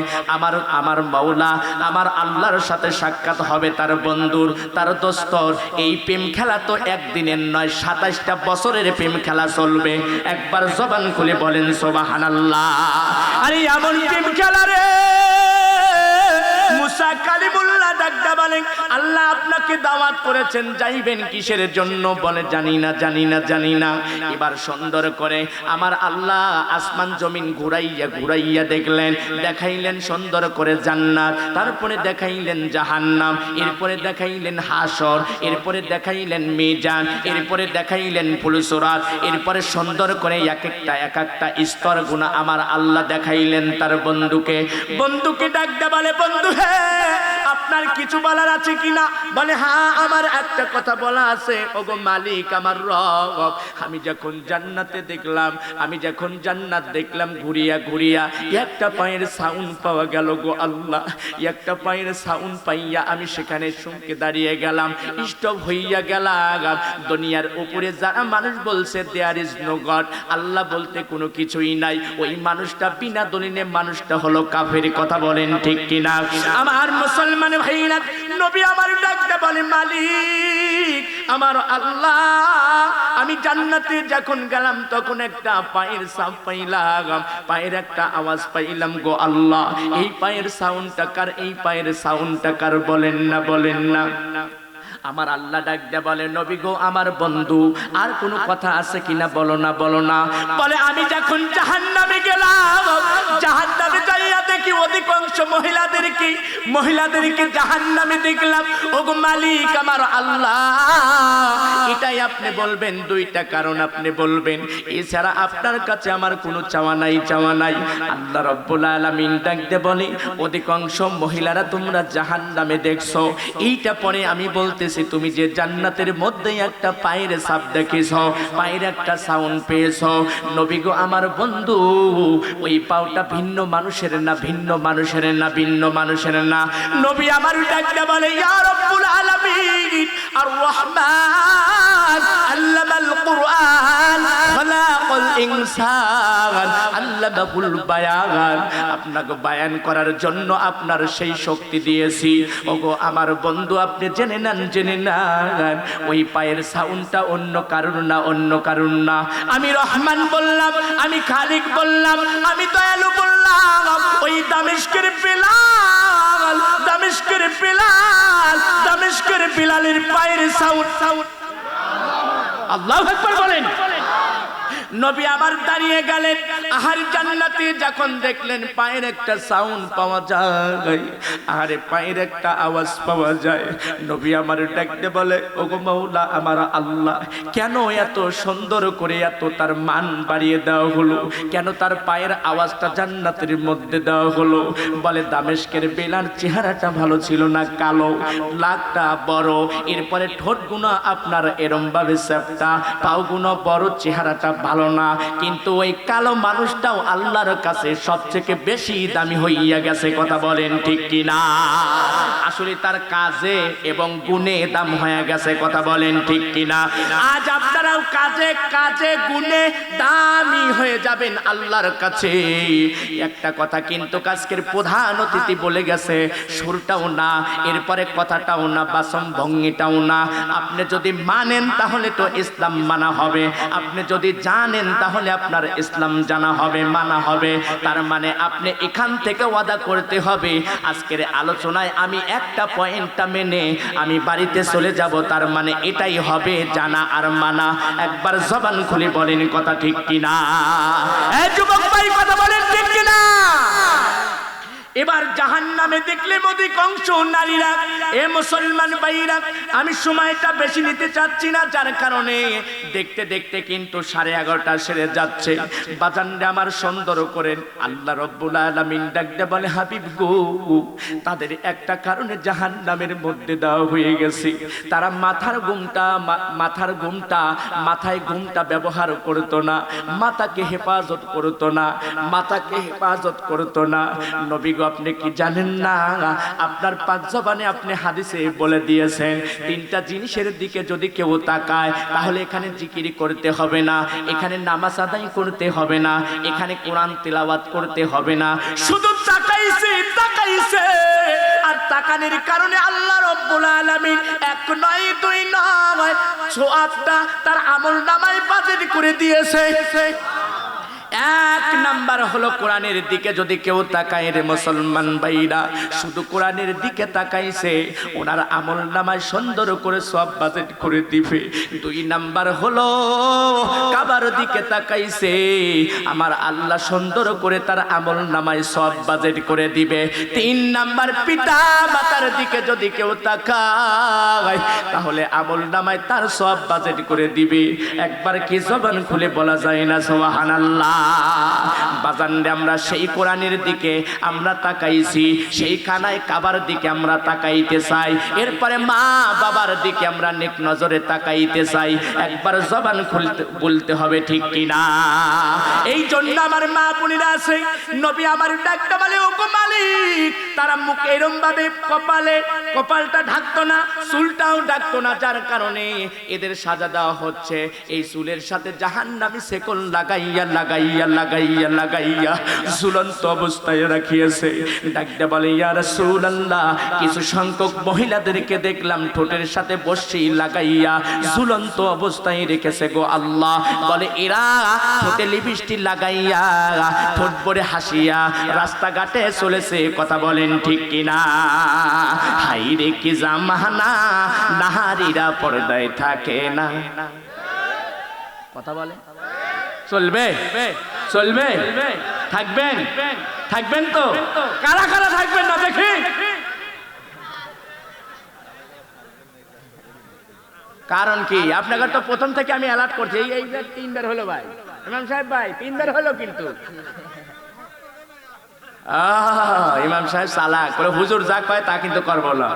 আমার মাওলা আমার আল্লাহর সাথে সাক্ষাৎ হবে, তার বন্ধুর, তার দোস্তর। এই প্রেম খেলা তো একদিনের নয়, 27টা বছরের প্রেম খেলা চলবে। একবার জবান খুলে বলেন সুবহানাল্লাহ। আরে এমন প্রেম খেলা রে, মুসা কালিমুল্লাহ ডাকটা বলেন, আল্লাহ আপনাকে দাওয়াত করেছেন, যাইবেন কিসের জন্য? বলে জানি না, জানি না, জানি না। এবার সুন্দর করে আমার আল্লাহ আসমান জমিন ঘুরাইয়া ঘুরাইয়া দেখলেন, দেখাইলেন সুন্দর করে জান্নাত, তারপরে দেখাইলেন জাহান্নাম, এরপরে দেখাইলেন হাসর, এরপরে দেখাইলেন মিজান, এরপরে দেখাইলেন ফুলসিরাত, এরপরে সুন্দর করে এক একটা স্তর গুণা আমার আল্লাহ দেখাইলেন তার বন্ধুকে। বন্ধুকে ডাকতে বলে, বন্ধু হে, আপনার কিছু বলার আছে কিনা? বলে হ্যাঁ, আমার একটা কথা বলা আছে। ওগো মালিক, আমার রব, আমি যখন জান্নাতে দেখলাম, আমি যখন জান্নাত দেখলাম, ঘুরিয়া ঘুরিয়া একটা পায়ের সাউন্ড পাওয়া গেল গো আল্লাহ, একটা পায়ের সাউন্ড পাইয়া আমি সেখানে শুনকে দাঁড়িয়ে গেলাম, স্টপ হইয়া গেলাম। দুনিয়ার উপরে যারা মানুষ বলছে দেয়ার ইজ নো গড, আল্লাহ বলতে কোনো কিছুই নাই, ওই মানুষটা বিনা দলিলে মানুষটা হলো কাফের। কথা বলেন ঠিক কিনা? আমার মুসলমান ভাইরা, নবী আমার ডাকতে বলে, মালিক আমার আল্লাহ, আমি জান্নাতে যখন গেলাম তখন একটা পায়ের সাউন্ড পাইলাম, পায়ের একটা আওয়াজ পাইলাম গো আল্লাহ, এই পায়ের সাউন্ডটা কার? এই পায়ের সাউন্ডটা কার? বলেন না, বলেন না। আমার আল্লাহ ডাকতে বলে, নবী গো আমার বন্ধু, আর কোনো কথা আছে কিনা? বলো না, বলো না। বলে আমি যখন জাহান্নামে গেলাম, জাহান্নামে যাইয়া দেখি অধিকাংশ মহিলাদেরকে জাহান্নামে দেখলাম। ওগো মালিক আমার আল্লাহ, এটাই আপনি বলবেন, 2টা কারণ আপনি বলবেন, এছাড়া আপনার কাছে আমার কোনো চাওয়া নাই, চাওয়া নাই। আল্লাহ রব্বুল আলামিন ডাকতে বলে, অধিকাংশ মহিলারা তোমরা জাহান্নামে দেখছো, এইটা পরে আমি বলতে তুমি যে জান্নাতের মধ্যে একটা পায়ের ছাপ দেখেছ, পায়ের একটা সাউন্ড পেয়েছ, নবী গো আমার বন্ধু, ওই পাওটা ভিন্ন মানুষের না, ভিন্ন মানুষের না, ভিন্ন মানুষের না। নবী আমার ডাকতে বলে, ইয়া রাব্বুল আলামিন আর রহমান আল্লামাল কুরআন খালাকাল ইনসান আল্লামাহুল বায়ান, আপনাকে বায়ান করার জন্য আপনার সেই শক্তি দিয়েছি। ওগো আমার বন্ধু, আপনি জেনে নেন, জেনে নেন, ওই পায়ের সাউন্ডটা অন্য কারণ না, অন্য কারণ না। আমি রহমান বললাম, আমি খালিক বললাম, আমি দয়ালু বললাম, ওই দামেস্কের বিলাল, দামেস্কের বিলাল, দামেস্কের বিলালের পায়ের সাউন্ড। আল্লাহু আকবার বলেন। নবী আমার দাঁড়িয়ে গেলেন, আহার জান্নাতে যখন দেখলেন পায়ের একটা সাউন্ড পাওয়া যায়, আহারে পায়ের একটা আওয়াজ পাওয়া যায়, নবী আমার ডাকতে বলে, ওগো মাওলা আমার আল্লাহ, কেন এত সুন্দর করে এত তার মান বাড়িয়ে দেওয়া হলো? কেন তার পায়ের আওয়াজটা জান্নাতের মধ্যে দেওয়া হলো? বলে দামেস্কের বেলার চেহারাটা ভালো ছিল না, কালো, লাকটা বড়, এরপরে ঠোঁট গুলো আপনার এরম ভাবে চ্যাপ্টা, পাও গুলো বড়, চেহারাটা ভালো না, কিন্তু ওই কালো মানুষটাও আল্লাহর কাছে সবথেকে বেশি দামি হইয়া গেছে। কথা বলেন ঠিক কিনা? আসলে তার কাজে এবং গুণে দাম হয়ে গেছে। কথা বলেন ঠিক কিনা? আজ আপনারা আপনারাও কাজে কাজে গুণে দামি হয়ে যাবেন আল্লাহর কাছে। একটা কথা কিন্তু আজকের প্রধান অতিথি বলে গেছে, সুরটাও না, এরপরে কথাটাও না, বাসম ভঙ্গিটাও না। আপনি যদি মানেন তাহলে তো ইসলাম মানা হবে, আপনি যদি জানেন তাহলে আপনার ইসলাম জানা হবে, মানা হবে। তার মানে আপনি এখান থেকে ওয়াদা করতে হবে, আজকের আলোচনায় আমি একটা পয়েন্টটা মেনে আমি বাড়িতে চলে যাব। তার মানে এটাই হবে জানা আর মানা। একবার জবান খুলে বলেন কথা ঠিক কিনা? এই যুবক ভাই কথা বলেন ঠিক কিনা? এবার জাহান্নামে দেখলে অধিকাংশ নারীরা, এ মুসলমান ভাইরা, আমি সময়টা বেশি নিতে চাচ্ছি না, যার কারণে দেখতে দেখতে কিন্তু 11:30 সেরে যাচ্ছে। বাজানরে আমার সুন্দর করেন। আল্লাহ রাব্বুল আলামিন ডাকতে বলে, হাবিব গো, তাদের একটা কারণে জাহান্নামের মধ্যে দেওয়া হয়ে গেছে। তারা মাথায় ঘুমটা ব্যবহার করতো না, মাথাকে হেফাজত করতো না, মাথাকে হেফাজত করতো না। নবী আপনি কি জানেন না, আপনার পাক জবানে আপনি হাদিসে বলে দিয়েছেন, 3টা জিনিসের দিকে যদি কেউ তাকায় তাহলে এখানে জিকির করতে হবে না, এখানে নামাজ আদায় করতে হবে না, এখানে কোরআন তিলাওয়াত করতে হবে না, শুধু তাকাইছে। আর তাকানোর কারণে আল্লাহ রাব্বুল আলামিন 1 নয় 2 নয় 6টা তার আমলনামায় বাজেট করে দিয়েছে। 1 নাম্বার হলো কোরআনের দিকে যদি কেউ তাকায়, রে মুসলমান ভাইরা, শুধু কোরআনের দিকে তাকাইছে, ওনার আমলনামায় সুন্দর করে সব বাজেট করে দিবে। 2 নাম্বার হলো কাবার দিকে তাকাইছে, আমার আল্লাহ সুন্দর করে তার আমলনামায় সব বাজেট করে দিবে। 3 নাম্বার পিতা মাতার দিকে যদি কেউ তাকায় তাহলে আমলনামায় তার সব বাজেট করে দিবে। একবার কি জবান খুলে বলা যায় না সুবহানাল্লাহ? বাজানরে আমরা সেই কোরআনের দিকে আমরা তাকাইছি, সেই খানায় কাবার দিকে আমরা তাকাইতে চাই, এরপরে মা বাবার দিকে আমরা নেক নজরে তাকাইতে চাই। একবার জবান খুলতে বলতে হবে ঠিক কিনা? এই জন্য আমার মা বোনেরা আছে, নবী আমার ডাকতে বলে, ও গো মালিক, তারা মুখে এরম ভাবে কপালটা ঢাকতো না, চুলটাও ঢাকতো না, যার কারণে এদের সাজা দেওয়া হচ্ছে এই চুলের সাথে জাহান্নামী শেকল লাগাইয়া লাগাইয়া লাগাইয়া লাগাইয়া ঝুলন্ত অবস্থায় রাখিয়েছে। ডাকতে বলে, ইয়া রাসূলুল্লাহ, কিছু সংখ্যক মহিলাদেরকে দেখলাম ঠোঁটের সাথে বর্শি লাগাইয়া ঝুলন্ত অবস্থায় রেখেছে গো আল্লাহ। বলে এরা ঠোঁটে লিপস্টিক লাগাইয়া ঠোঁট ভরে হাসিয়া রাস্তাঘাটে চলেছে। কথা বলেন ঠিক কিনা? হাই রে কি জামানা, নারীরা পর্দায় থাকে না। কথা বলে চলবে চলবে থাকবেন থাকবেন তো? কারা কারা থাকবেন না দেখি? কারণ কি? আপনাকে তো প্রথম থেকে আমি অ্যালার্ট করছি, এই 3 বার হলো ভাই, ইমাম সাহেব ভাই 3 বার হলো কিন্তু। ইমাম সাহেব চালাক করে, হুজুর যা কয় তা কিন্তু করবো না,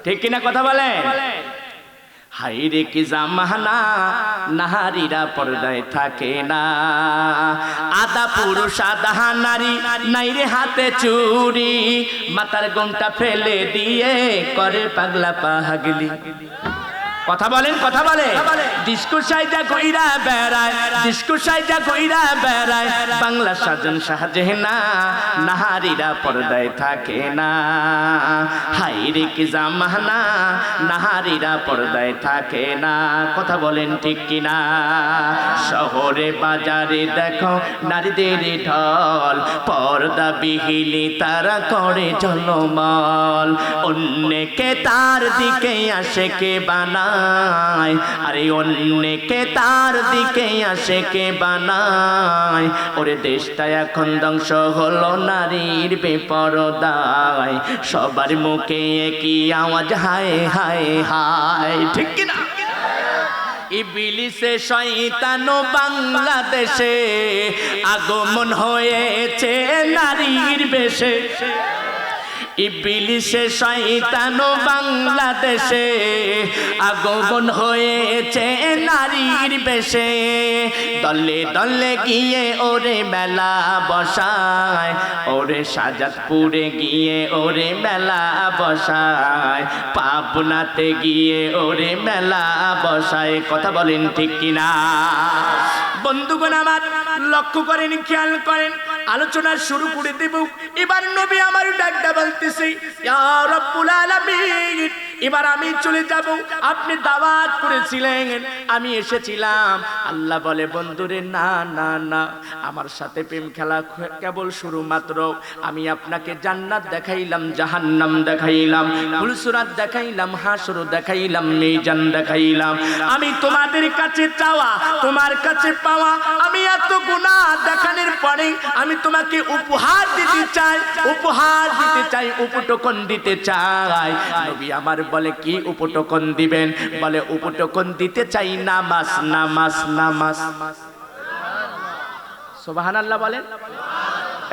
ঠিক কিনা? কথা বলেন। হাই রে কি জামানা, নারীরা পর্দায় থাকে না, আধা পুরুষ আধা নারী, নাই রে হাতে চুরি, মাথার ঘোমটা ফেলে দিয়ে করে পাগলা পাগলি। কথা বলেন কথা বলে। ডিস্কো সাইজা কইরা বেড়ায়, ডিস্কো সাইজা কইরা বেড়ায়, বাংলা সাজন শাহজাহানা, নারীরা পর্দায় থাকে না। হাই রে কি জামানা, নারীরা পর্দায় থাকে না। কথা বলেন ঠিক কিনা? শহরে বাজারে দেখো নারীদের ঢল, পর্দা বিহীনি তারা করে ঝলমল, অন্যকে তার দিকে আসে কে বানায়, আরে অন্যকে তার দিকে আসে কে বানায়। ওরে দেশটা এখন ধ্বংস হলো নারীর বেপরদায়, সবার মুখে একই আওয়াজ হায় হায় হায়, ঠিক কিনা? ইবলিসে শয়তান বাংলাদেশে আগমন হয়েছে নারীর বেশে, ইবলিসে শয়তান বাংলাদেশে আগমন হয়েছে নারীর বেশে দলে দলে গিয়ে ওরে মেলা বসায় ওরে শাহজাদপুরে গিয়ে ওরে মেলা বসায় পাবনাতে গিয়ে ওরে মেলা বসায় কথা বলেন ঠিক কিনা বন্ধুগণ আমার লক্ষ্য করেন খেয়াল করেন আলোচনা শুরু করে দেব এবার নবী আমার ডাকটা বলতেছে ইয়া রাব্বুল আলামিন এবার আমি চলে যাব আপনি দাওয়াত করেছিলেন আমি এসেছিলাম আল্লাহ বলে বন্ধুরে না না না আমার সাথে প্রেম খেলা কেবল শুরু মাত্র আমি আপনাকে জান্নাত দেখাইলাম জাহান্নাম দেখাইলাম ফুলসুরাত দেখাইলাম হাসর দেখাইলাম মিজান দেখাইলাম আমি তোমাদের কাছে চাওয়া তোমার কাছে পাওয়া আমি এত গুনাহ দেখানোর পরে আমি তোমাকে উপহার দিতে চাই উপটকন দিতে চাই নবী আমার বলে কি উপটকন দিবেন বলে উপটকন দিতে চাই নামাজ নামাজ নামাজ সুবহানাল্লাহ বলেন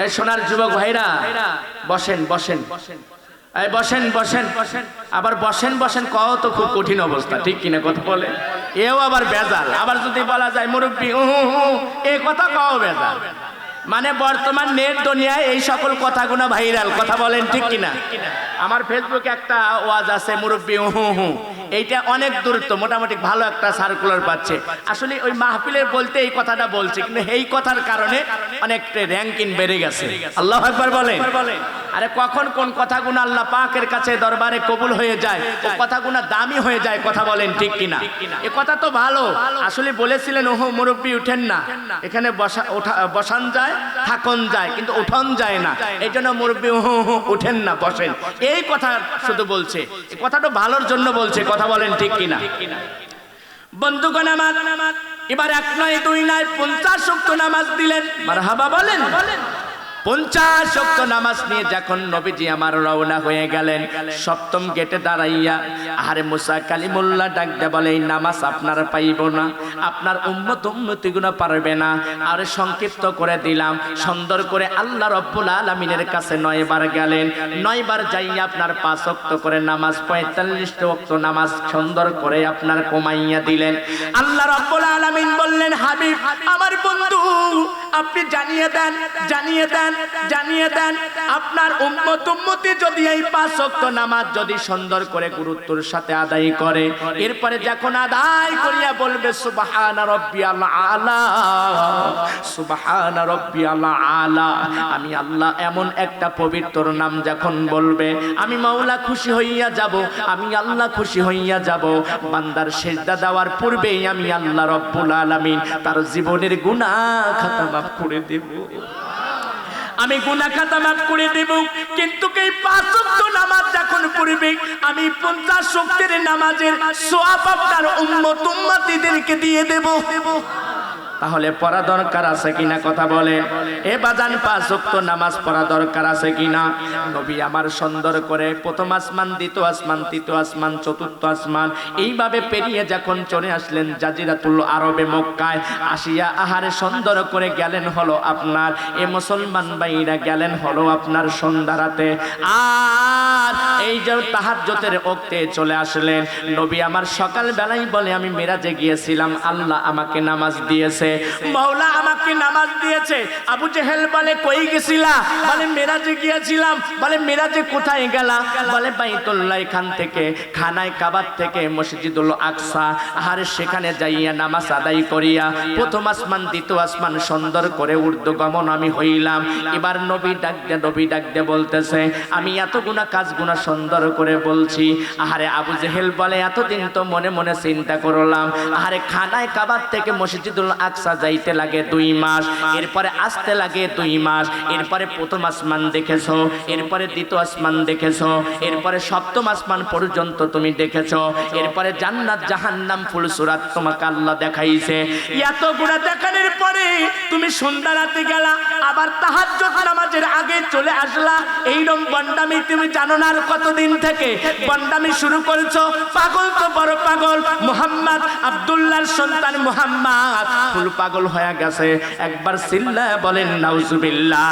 এই সোনার যুবক ভাইরা বসেন বসেন এই বসেন বসেন আবার বসেন বসেন কত খুব কঠিন অবস্থা ঠিক কিনা কথা বলে এও আবার বেজাল আবার যদি বলা যায় মুরব্বি এই কথা কও বেজাল মানে বর্তমান নেট দুনিয়ায় এই সকল কথাগুলো ভাইরাল কথা বলেন ঠিক কিনা আমার ফেসবুকে একটা ওয়াজ আছে মুরব্বি এইটা অনেক দূরত্ব মোটামুটি ভালো একটা সার্কুলার পাচ্ছে আসলে ওই মাহফিলের বলতে এই কথাটা বলছে কিন্তু এই কথার কারণে অনেক র্যাঙ্কিং বেড়ে গেছে আল্লাহু আকবার বলেন আরে কখন কোন কথাগুলো আল্লাহ পাকের কাছে দরবারে কবুল হয়ে যায় ও কথাগুলো দামি হয়ে যায় কথা বলেন ঠিক কিনা এই কথা তো ভালো আসলে বলেছিলেন মুরব্বি উঠেন না এখানে বসান যায় থাকুন যায় কিন্তু উঠন যায় না এইজন্য মুরব্বি উঠেন না বসেন এই কথা শুধু বলছে এই কথাটা ভালোর জন্য বলছে কথা বলেন ঠিক কিনা বন্ধুগণ আমার এবার এক নয় দুই নয় 50 ওয়াক্ত নামাজ দিলেন মারহাবা বলেন 50 ওয়াক্ত নামাজ নিয়ে যখন নবীজি আমার রওনা হয়ে গেলেন সপ্তম গেটে দাঁড়াইয়া আরে মুসা কালিমুল্লাহ ডাক দে বলে এই নামাজ আপনারা পাইব না আপনার উম্মতিগুনা পারবে না আর সংক্ষিপ্ত করে দিলাম সুন্দর করে আল্লাহ রাব্বুল আলামিনের কাছে 9 বার গেলেন 9 বার যাইয়া আপনার 5 ওয়াক্ত করে নামাজ 45 ওয়াক্ত নামাজ সুন্দর করে আপনার কমাইয়া দিলেন আল্লাহ রাব্বুল আলামিন বললেন হাবিব আমার বন্ধু আপনি জানিয়ে দেন আপনার উম্মতি যদি এই 5 ওয়াক্ত নামাজ যদি সুন্দর করে গুরুত্বের সাথে আদায় করে এরপরে যখন আদায় করিয়া বলবে সুবহান রাব্বিয়াল আলা সুবহান রাব্বিয়াল আলা আমি আল্লাহ এমন একটা পবিত্র নাম যখন বলবে আমি মাওলা খুশি হইয়া যাব আমি আল্লাহ খুশি হইয়া যাব বান্দার সিজদা দেওয়ার পূর্বেই আমি আল্লাহ রাব্বুল আলামিন তার জীবনের গুনাহ খাতা মাফ করে দেব আমি গুনাহ খাতা মাফ করে দেব কিন্তু এই 5 ওয়াক্ত নামাজ যখন পড়বে আমি 50 ওয়াক্তের নামাজের সওয়াব আপনার উম্মতিদেরকে দিয়ে দেব তাহলে পড়া দরকার আছে কিনা কথা বলে এ বাজান 5 ওয়াক্ত নামাজ পড়া দরকার আছে কিনা নবী আমার সুন্দর করে প্রথম আসমান দ্বিতীয় আসমান তৃতীয় আসমান চতুর্থ আসমান এইভাবে পেরিয়ে যখন চলে আসলেন জাজিরাতুল আরবে মক্কায় আসিয়া আহারে সুন্দর করে গেলেন হলো আপনার এই মুসলমান ভাইরা গেলেন হলো আপনার সন্ধ্যা রাতে আর এই যে তাহাজ্জুদের ওয়াক্তে চলে আসলেন নবী আমার সকাল বেলায় বলে আমি মিরাজে গিয়েছিলাম আল্লাহ আমাকে নামাজ দিয়েছে মাওলা আমাকে নামাজ দিয়েছে আবু জেহেল বলে কই গেছিলা বলে মিরাজে গিয়েছিলাম বলে মিরাজে কোথায় গেলা বলে বাইতুল্লাহ খান থেকে খানায় কাবার থেকে মসজিদুল আকসা আর সেখানে যাইয়া নামাজ আদায় করিয়া প্রথম আসমান দ্বিতীয় আসমান সুন্দর করে ঊর্ধ্বগমন আমি হইলাম এবার নবী ডাক দে বলতেছে আমি এত গুনাহ কাজ গুনাহ সুন্দর করে বলছি আরে আবু জেহেল বলে এতদিন তো মনে মনে চিন্তা করলাম আরে খানায় কাবার থেকে মসজিদুল আকসা যাইতে লাগে 2 মাস এরপরে আসতে লাগে 2 মাস এরপরে প্রথম আসমান দেখেছো এরপরে দ্বিতীয় আসমান দেখেছো এরপরে সপ্তম আসমান পর্যন্ত তুমি দেখেছো এরপরে জান্নাত জাহান্নাম ফুলসুরাত তোমাকে আল্লাহ দেখাইছে এত গুনাহ দেখানোর পরে তুমি সন্ধ্যা রাতে গেলা আবার তাহাজ্জুদ নামাজের আগে চলে আসলা এইরকম বন্ডামি তুমি জানো না আর কতদিন থেকে বন্ডামি শুরু করেছো পাগল তো বড় পাগল মুহাম্মদ আব্দুল্লাহর সন্তান মুহাম্মদ পাগল পাগল হয়ে গেছে। একবার চিল্লায়া বলেন নাউজুবিল্লাহ।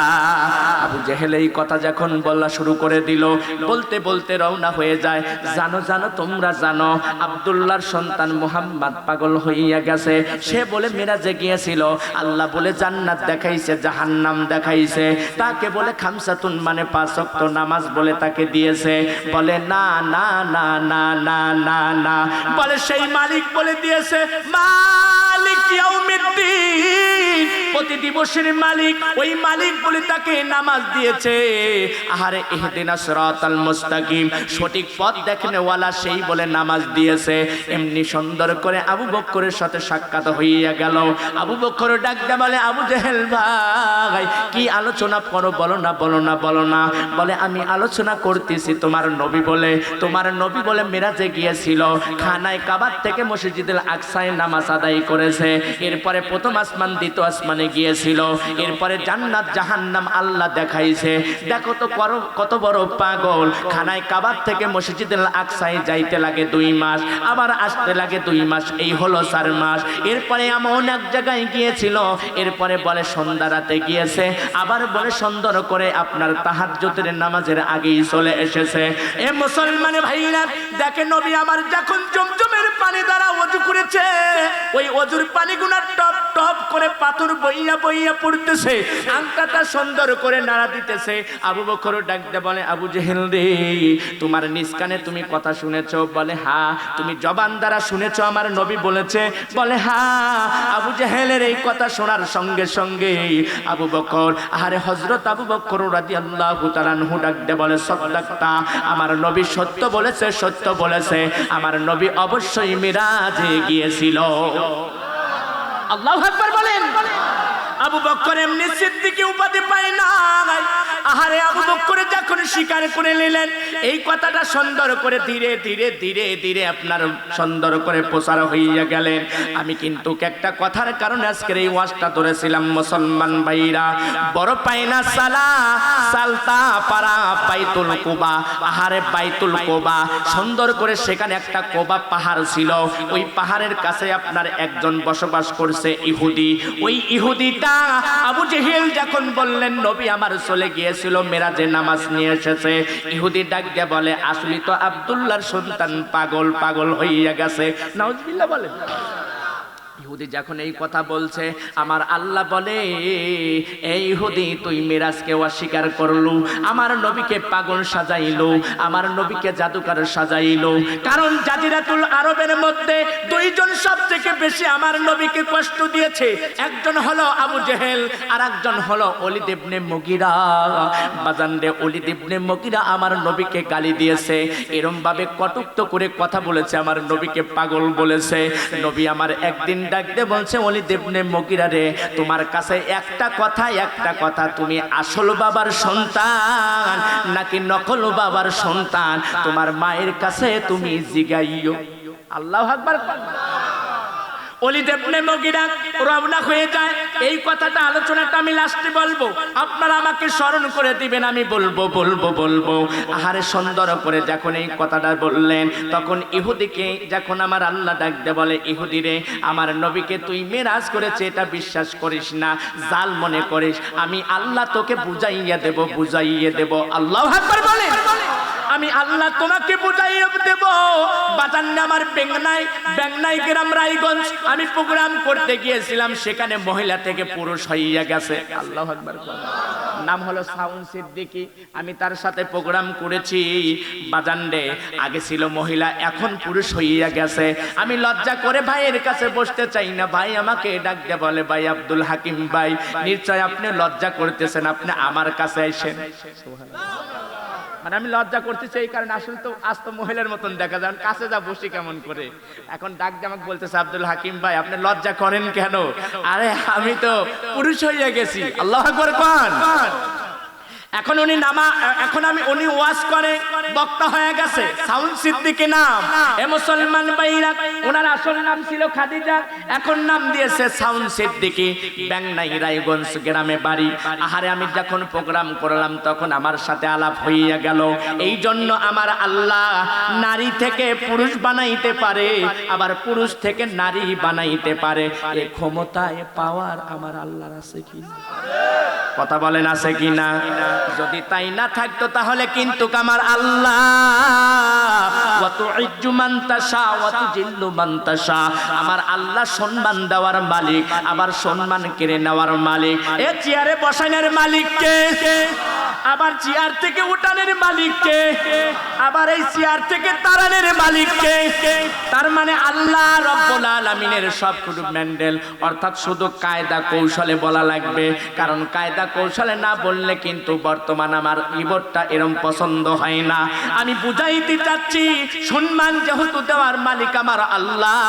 আবু জেহেল এই কথা যখন বলা শুরু করে দিল, বলতে বলতে রওনা হয়ে যায়। জানো জানো তোমরা জানো আব্দুল্লাহর সন্তান মুহাম্মদ পাগল হইয়া গেছে। সে বলে মিরাজে গিয়েছিল, আল্লাহ বলে জান্নাত দেখাইছে, জাহান্নাম দেখাইছে, তাকে বলে খামসাতুন মানে 5 ওয়াক্ত নামাজ বলে তাকে দিয়েছে। বলে না না না না না না না, বলে সেই মালিক বলে দিয়েছে, মালিক ইয়াউমিদ্দিন, প্রতি দিবসের মালিক, ওই মালিক বলে তাকে নামাজ দিয়েছে। আহারে ইহদিনাস সিরাতাল মুস্তাকিম, সঠিক পথ দেখানোওয়ালা সেই বলে নামাজ দিয়েছে। এমনি সুন্দর করে আবু বকরের সাথে সাক্ষাৎ হইয়া গেল। আবু বকর ডাক দিয়ে বলে, আবু জেহেল ভাই কি আলোচনা করো, বলো না বলো না বলো না। বলে আমি আলোচনা করতেছি তোমার নবী বলে, তোমার নবী বলে মিরাজে গিয়েছিল, খানায় কাবার থেকে মসজিদুল আকসায় নামাজ আদায় করেছে। এরপরে প্রথম আসমান দ্বিতীয় আসমানে গিয়েছিল। এরপরে জান্নাত জাহান্নাম আল্লাহ দেখাইছে। দেখো তো কত বড় পাগল, খানায় কাবার থেকে মসজিদুল আকসায় যাইতে লাগে 2 মাস, আবার আসতে লাগে 2 মাস, এই হলো 4 মাস। এরপরে এমন এক জায়গায় গিয়েছিল, এরপরে বলে সন্ধ্যা রাতে গিয়েছে, আবার বলে সুন্দর করে আপনার তাহাজ্জুদের নামাজের আগেই চলে এসেছে। এ মুসলমান ভাইরা দেখে নবী আমার যখন জমজমের পানি দ্বারা ওযু করেছে, ওই ওযুর পানিগুলো টপ টপ করে পাথর বইয়া বইয়া পড়তেছে, আঙ্কাটা সুন্দর করে নাড়া দিতেছে। আবু বকর ডাক দিয়ে বলে, আবু জেহেল রে, তোমার নিজ কানে তুমি কথা শুনেছো? বলে হ্যাঁ। তুমি জবান দ্বারা শুনেছো আমার নবী বলেছে? বলে হ্যাঁ। আবু জেহেলের এই কথা শোনার সঙ্গে সঙ্গে আবু বকর, আরে হযরত আবু বকর রাদিয়াল্লাহু তাআলা আনহু ডাক দিয়ে বলে, সাদাক্তা, আমার নবী সত্য বলেছে, সত্য বলেছে, আমার নবী অবশ্যই মিরাজে গিয়েছিল। আল্লাহু আকবার বলেন। আবু বকর এমনি সিদ্দিকী উপাধি পায় না। আহারে আবু বকর যখন স্বীকার করে নিলেন, এই কথাটা সুন্দর করে ধীরে ধীরে ধীরে ধীরে আপনার সুন্দর করে প্রচার হইয়া গেলেন। আমি কিন্তু একটা কথার কারণে আজকের এই ওয়াজটা ধরেছিলাম, মুসলমান ভাইরা, বড় পায়না সালা সালতা পারা বাইতুল কুবা। আহারে বাইতুল কুবা সুন্দর করে, সেখানে একটা কুবা পাহাড় ছিল। ওই পাহাড়ের কাছে আপনার একজন বসবাস করছে ইহুদি। ওই ইহুদিটা আবু জেহেল যখন বললেন নবী আমার চলে গিয়েছিল, মেরাজে নামাজ নিয়ে এসেছে, ইহুদি ডাক দিয়ে বলে, আসলে তো আব্দুল্লাহর সন্তান পাগল পাগল হইয়া গেছে। নাউজুবিল্লাহ বলেন। ইহুদি যখন এই কথা বলছে, আমার আল্লাহ বলে, এই ইহুদি তুই মিরাজকে অস্বীকার করলু, আমার নবীকে পাগল সাজাইলো, আমার নবীকে জাদুকর সাজাইলো। কারণ জাজিরাতুল আরবের মধ্যে 2 জন সবথেকে বেশি আমার নবীকে কষ্ট দিয়েছে। একজন হলো আবু জেহেল, আর একজন হলো ওলীদ ইবনে মুগীরা। বাজানরে ওলীদ ইবনে মুগীরা আমার নবীকে গালি দিয়েছে, এরকম ভাবে কটুক্ত করে কথা বলেছে, আমার নবীকে পাগল বলেছে। নবী আমার একদিন ডাকতে বলছে, ওলীদ ইবনে মুগীরা রে, তোমার কাছে একটা কথা, তুমি আসল বাবার সন্তান নাকি নকল বাবার সন্তান, তোমার মায়ের কাছে তুমি জিগাইও। আল্লাহু আকবার। ওলীদ ইবনে মুগীরা রওনা হয়ে যায়। এই কথাটা আলোচনাটা আমি লাস্টে বলবো, আপনারা আমাকে স্মরণ করে দিবেন, আমি বলবো। আহারে সুন্দর করে যখন এই কথাটা বললেন, তখন ইহুদিকে যখন আমার আল্লাহ ডাক দিয়ে বলে, ইহুদি রে, আমার নবীকে তুই মেরাজ করেছে এটা বিশ্বাস করিস না, জাল মনে করিস, আমি আল্লাহ তোকে বুঝাইয়ে দেব। আল্লাহু আকবার বলেন। আমি আল্লাহ তোমাকে বুঝাইয়ে দেব। বাজান আমার বেংনাই গ্রাম রায়গঞ্জ আমি প্রোগ্রাম করতে গিয়েছিলাম, সেখানে মহিলা থেকে পুরুষ হইয়া গেছে। আল্লাহু আকবার। নাম হলো শাওন সিদ্দিকী। আমি তার সাথে প্রোগ্রাম করেছি। বাজান রে, আগে ছিল মহিলা, এখন পুরুষ হইয়া গেছে। আমি লজ্জা করে ভাইয়ের কাছে বসতে চাই না। ভাই আমাকে ডাক দিয়ে বলে, ভাই আব্দুল হাকিম ভাই, নিশ্চয় আপনি লজ্জা করতেছেন, আপনি আমার কাছে আইসেন। মানে আমি লজ্জা করতেছি এই কারণে, আসলে তো আজ তো মহিলার মতন দেখা যায়, কাছে যা বসি কেমন করে। এখন ডাক দিয়ে আমাকে বলতেছে, আব্দুল হাকিম ভাই আপনি লজ্জা করেন কেন? আরে আমি তো পুরুষ হইয়া গেছি। আল্লাহু আকবার কোন। এখন উনি ওয়াজ করে বক্তা হয়ে গেছে, সাউন্ড সিদ্দিকী নাম। এ মুসলমান ভাইরা, ওনার আসল নাম ছিল খাদিজা, এখন নাম দিয়েছে সাউন্ড সিদ্দিকী। ব্যাংনাই রায়গঞ্জ গ্রামে বাড়ি। আহারে আমি যখন প্রোগ্রাম করলাম তখন আমার সাথে আলাপ হইয়া গেল। এই জন্য আমার আল্লাহ নারী থেকে পুরুষ বানাইতে পারে, আবার পুরুষ থেকে নারী বানাইতে পারে। এই ক্ষমতা, এ পাওয়ার আমার আল্লাহর আছে কি? কথা বলেন আছে কি না? যদি তাই না থাকতো তাহলে কিন্তু আমার আল্লাহ ওয়া তুইজ্জু মান তাশা ওয়া তুজিল্লু মান তাশা, আমার আল্লাহ সম্মান দেওয়ার মালিক, আবার সম্মান কেড়ে নেওয়ার মালিক। এ চেয়ারে বসানোর মালিক কে? আবার চেয়ার থেকে উঠানের মালিক কে? আবার এই চেয়ার থেকে তাড়ানোর মালিক কে? তার মানে আল্লাহ রব্বুল আলামিনের সবটুকু ম্যান্ডেল, অর্থাৎ শুধু কায়দা কৌশলে বলা লাগবে, কারণ কায়দা কৌশলে না বললে কিন্তু বর্তমান আমার ইবরটা এরম পছন্দ হয় না। আমি বুঝাইতে চাচ্ছি, সম্মান যেহেতু দেওয়ার মালিক আমার আল্লাহ,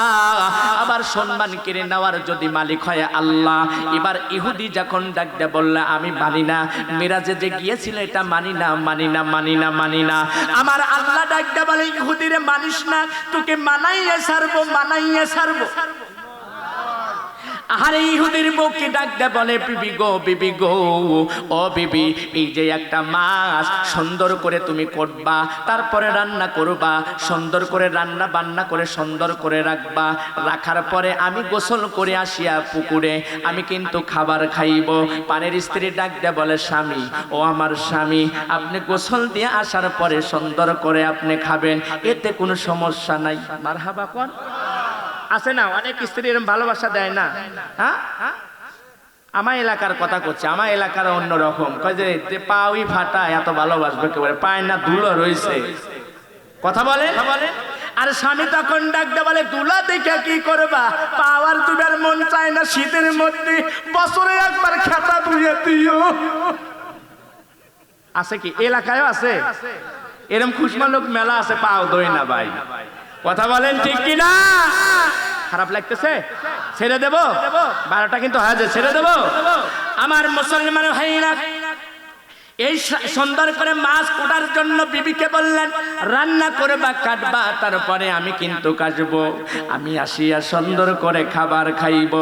আবার সম্মান কেড়ে নেওয়ার যদি মালিক হয় আল্লাহ। এবার ইহুদি যখন ডাক দিয়ে বললে আমি মানি না, মিরাজে যে গিয়েছিল এটা মানি না, মানি না, মানি না, মানি না। আমার আল্লাহ ডাক দিয়ে বলে ইহুদিরে মানিস না, তোকে মানাইয়া ছাড়বো, মানাইয়া ছাড়বো। আরে ইহুদির বউকে ডাক দে বলে বিবি গো, বিবি গো, ও বিবি, এই যে একটা মাছ সুন্দর করে তুমি করবা, তারপরে রান্না করবা, সুন্দর করে রান্না বান্না করে সুন্দর করে রাখবা, রাখার পরে আমি গোসল করে আসিয়া পুকুরে আমি কিন্তু খাবার খাইব। পানের স্ত্রী ডাক দে বলে স্বামী, ও আমার স্বামী, আপনি গোসল দিয়ে আসার পরে সুন্দর করে আপনি খাবেন, এতে কোনো সমস্যা নাই। মারহাবা কোন আছে না? অনেক স্ত্রী এরকম ভালোবাসা দেয় না। হ্যাঁ, আমার এলাকার কথা করছে, আমার এলাকার অন্যরকম, কয় যে পাউই ফাটা এত ভালোবাসবে কেউ, পায় না ধুলো রয়েছে। কথা বলে। আর স্বামী তখন ডাকতে বলে দুলা দেখে কি করবা, পাওয়ার দুবার মন চায় না, শীতের মধ্যে বছরে একবার খেতা ধুয়ে দিও। আছে কি এলাকায়? আছে এরকম খুশমা লোক মেলা আছে, পাও দই না ভাই। কথা বলেন ঠিক কিনা? খারাপ লাগতেছে? ছেড়ে দেব, 12টা কিন্তু হয়ে যায়, ছেড়ে দেব। আমার মুসলমান ভাইরা, এই সুন্দর করে মাছ কোটার জন্য বিবিকে বললেন রান্না করবা, কাটবা, তারপরে আমি কিন্তু কাটবো, আমি আসিয়া সুন্দর করে খাবার খাইব।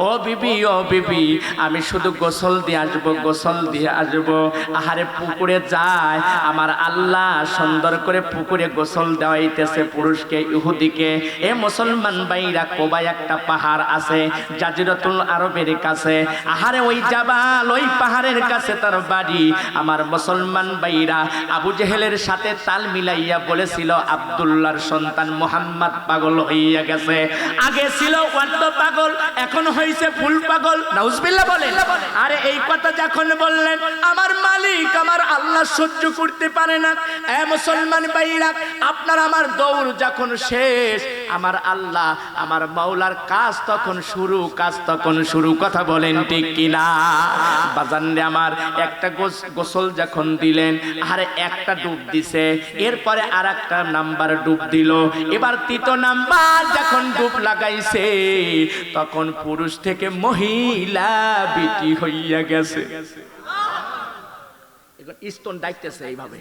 ও বিবি, ও বিবি, আমি শুধু গোসল দিয়ে আসবো, গোসল দিয়ে আসবো। আহারে পুকুরে যায় আমার আল্লাহ, সুন্দর করে পুকুরে গোসল দেওয়াইতেছে পুরুষকে, ইহুদিকে। এ মুসলমান ভাইরা, কোবায় একটা পাহাড় আছে জাজিরাতুল আরবের কাছে। আহারে ওই জাবাল, ওই পাহাড়ের কাছে তার বাড়ি। আমার মুসলমান ভাইরা, আবু জেহেলের সাথে তাল মিলাইয়া বলেছিল আব্দুল্লাহর সন্তান মুহাম্মদ পাগল হইয়া গেছে। আগে ছিল ওয়ার্দ পাগল, এখন হইছে ফুল পাগল। নাউজুবিল্লাহ বলেন। আরে এই কথা যখন বললেন, আমার মালিক আমার আল্লাহ সহ্য করতে পারে না। এ মুসলমান ভাইরা, আপনার আমার দৌড় যখন শেষ, আমার আল্লাহ আমার মাওলার কাজ তখন শুরু, কাজ তখন শুরু। কথা বলেন ঠিক কিনা? বাজানরে আমার, একটা গোসল যখন দিলেন, আরে একটা ডুব দিছে, এরপরে আর একটা নাম্বার ডুব দিল, এবার 3 নাম্বার যখন ডুব লাগাইছে, তখন পুরুষ থেকে মহিলা বিটি হইয়া গেছে। স্তন ডাকতেছে এইভাবে,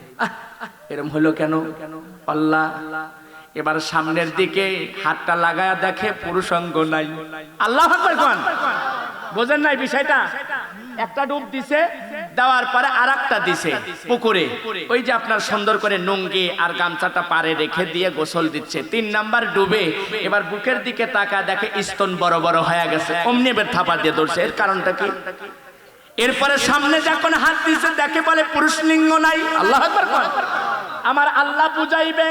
এরকম হলো কেন? আল্লাহ। এবার সামনের দিকে হাতটা লাগায়া দেখে পুরুষাঙ্গ নাই। আল্লাহু আকবার কোন? বোঝেন নাই বিষয়টা? একটা ডুব দিছে, দেওয়ার পরে আর একটা দিছে পুকুরে। ওই যে আপনার সুন্দর করে নুঙ্গি আর গামছাটা পারে রেখে দিয়ে গোসল দিচ্ছে। 3 নাম্বার ডুবে এবার বুকের দিকে তাকা দেখে স্তন বড় বড় হয়ে গেছে, অমনি এবার থাপা দিয়ে ধরছে। এর কারণটা কি? এরপরে সামনে যখন হাত দিছে দেখে বলে পুরুষ লিঙ্গ নাই। আল্লাহু আকবার কোন? আমার আল্লাহ বুঝাইবে,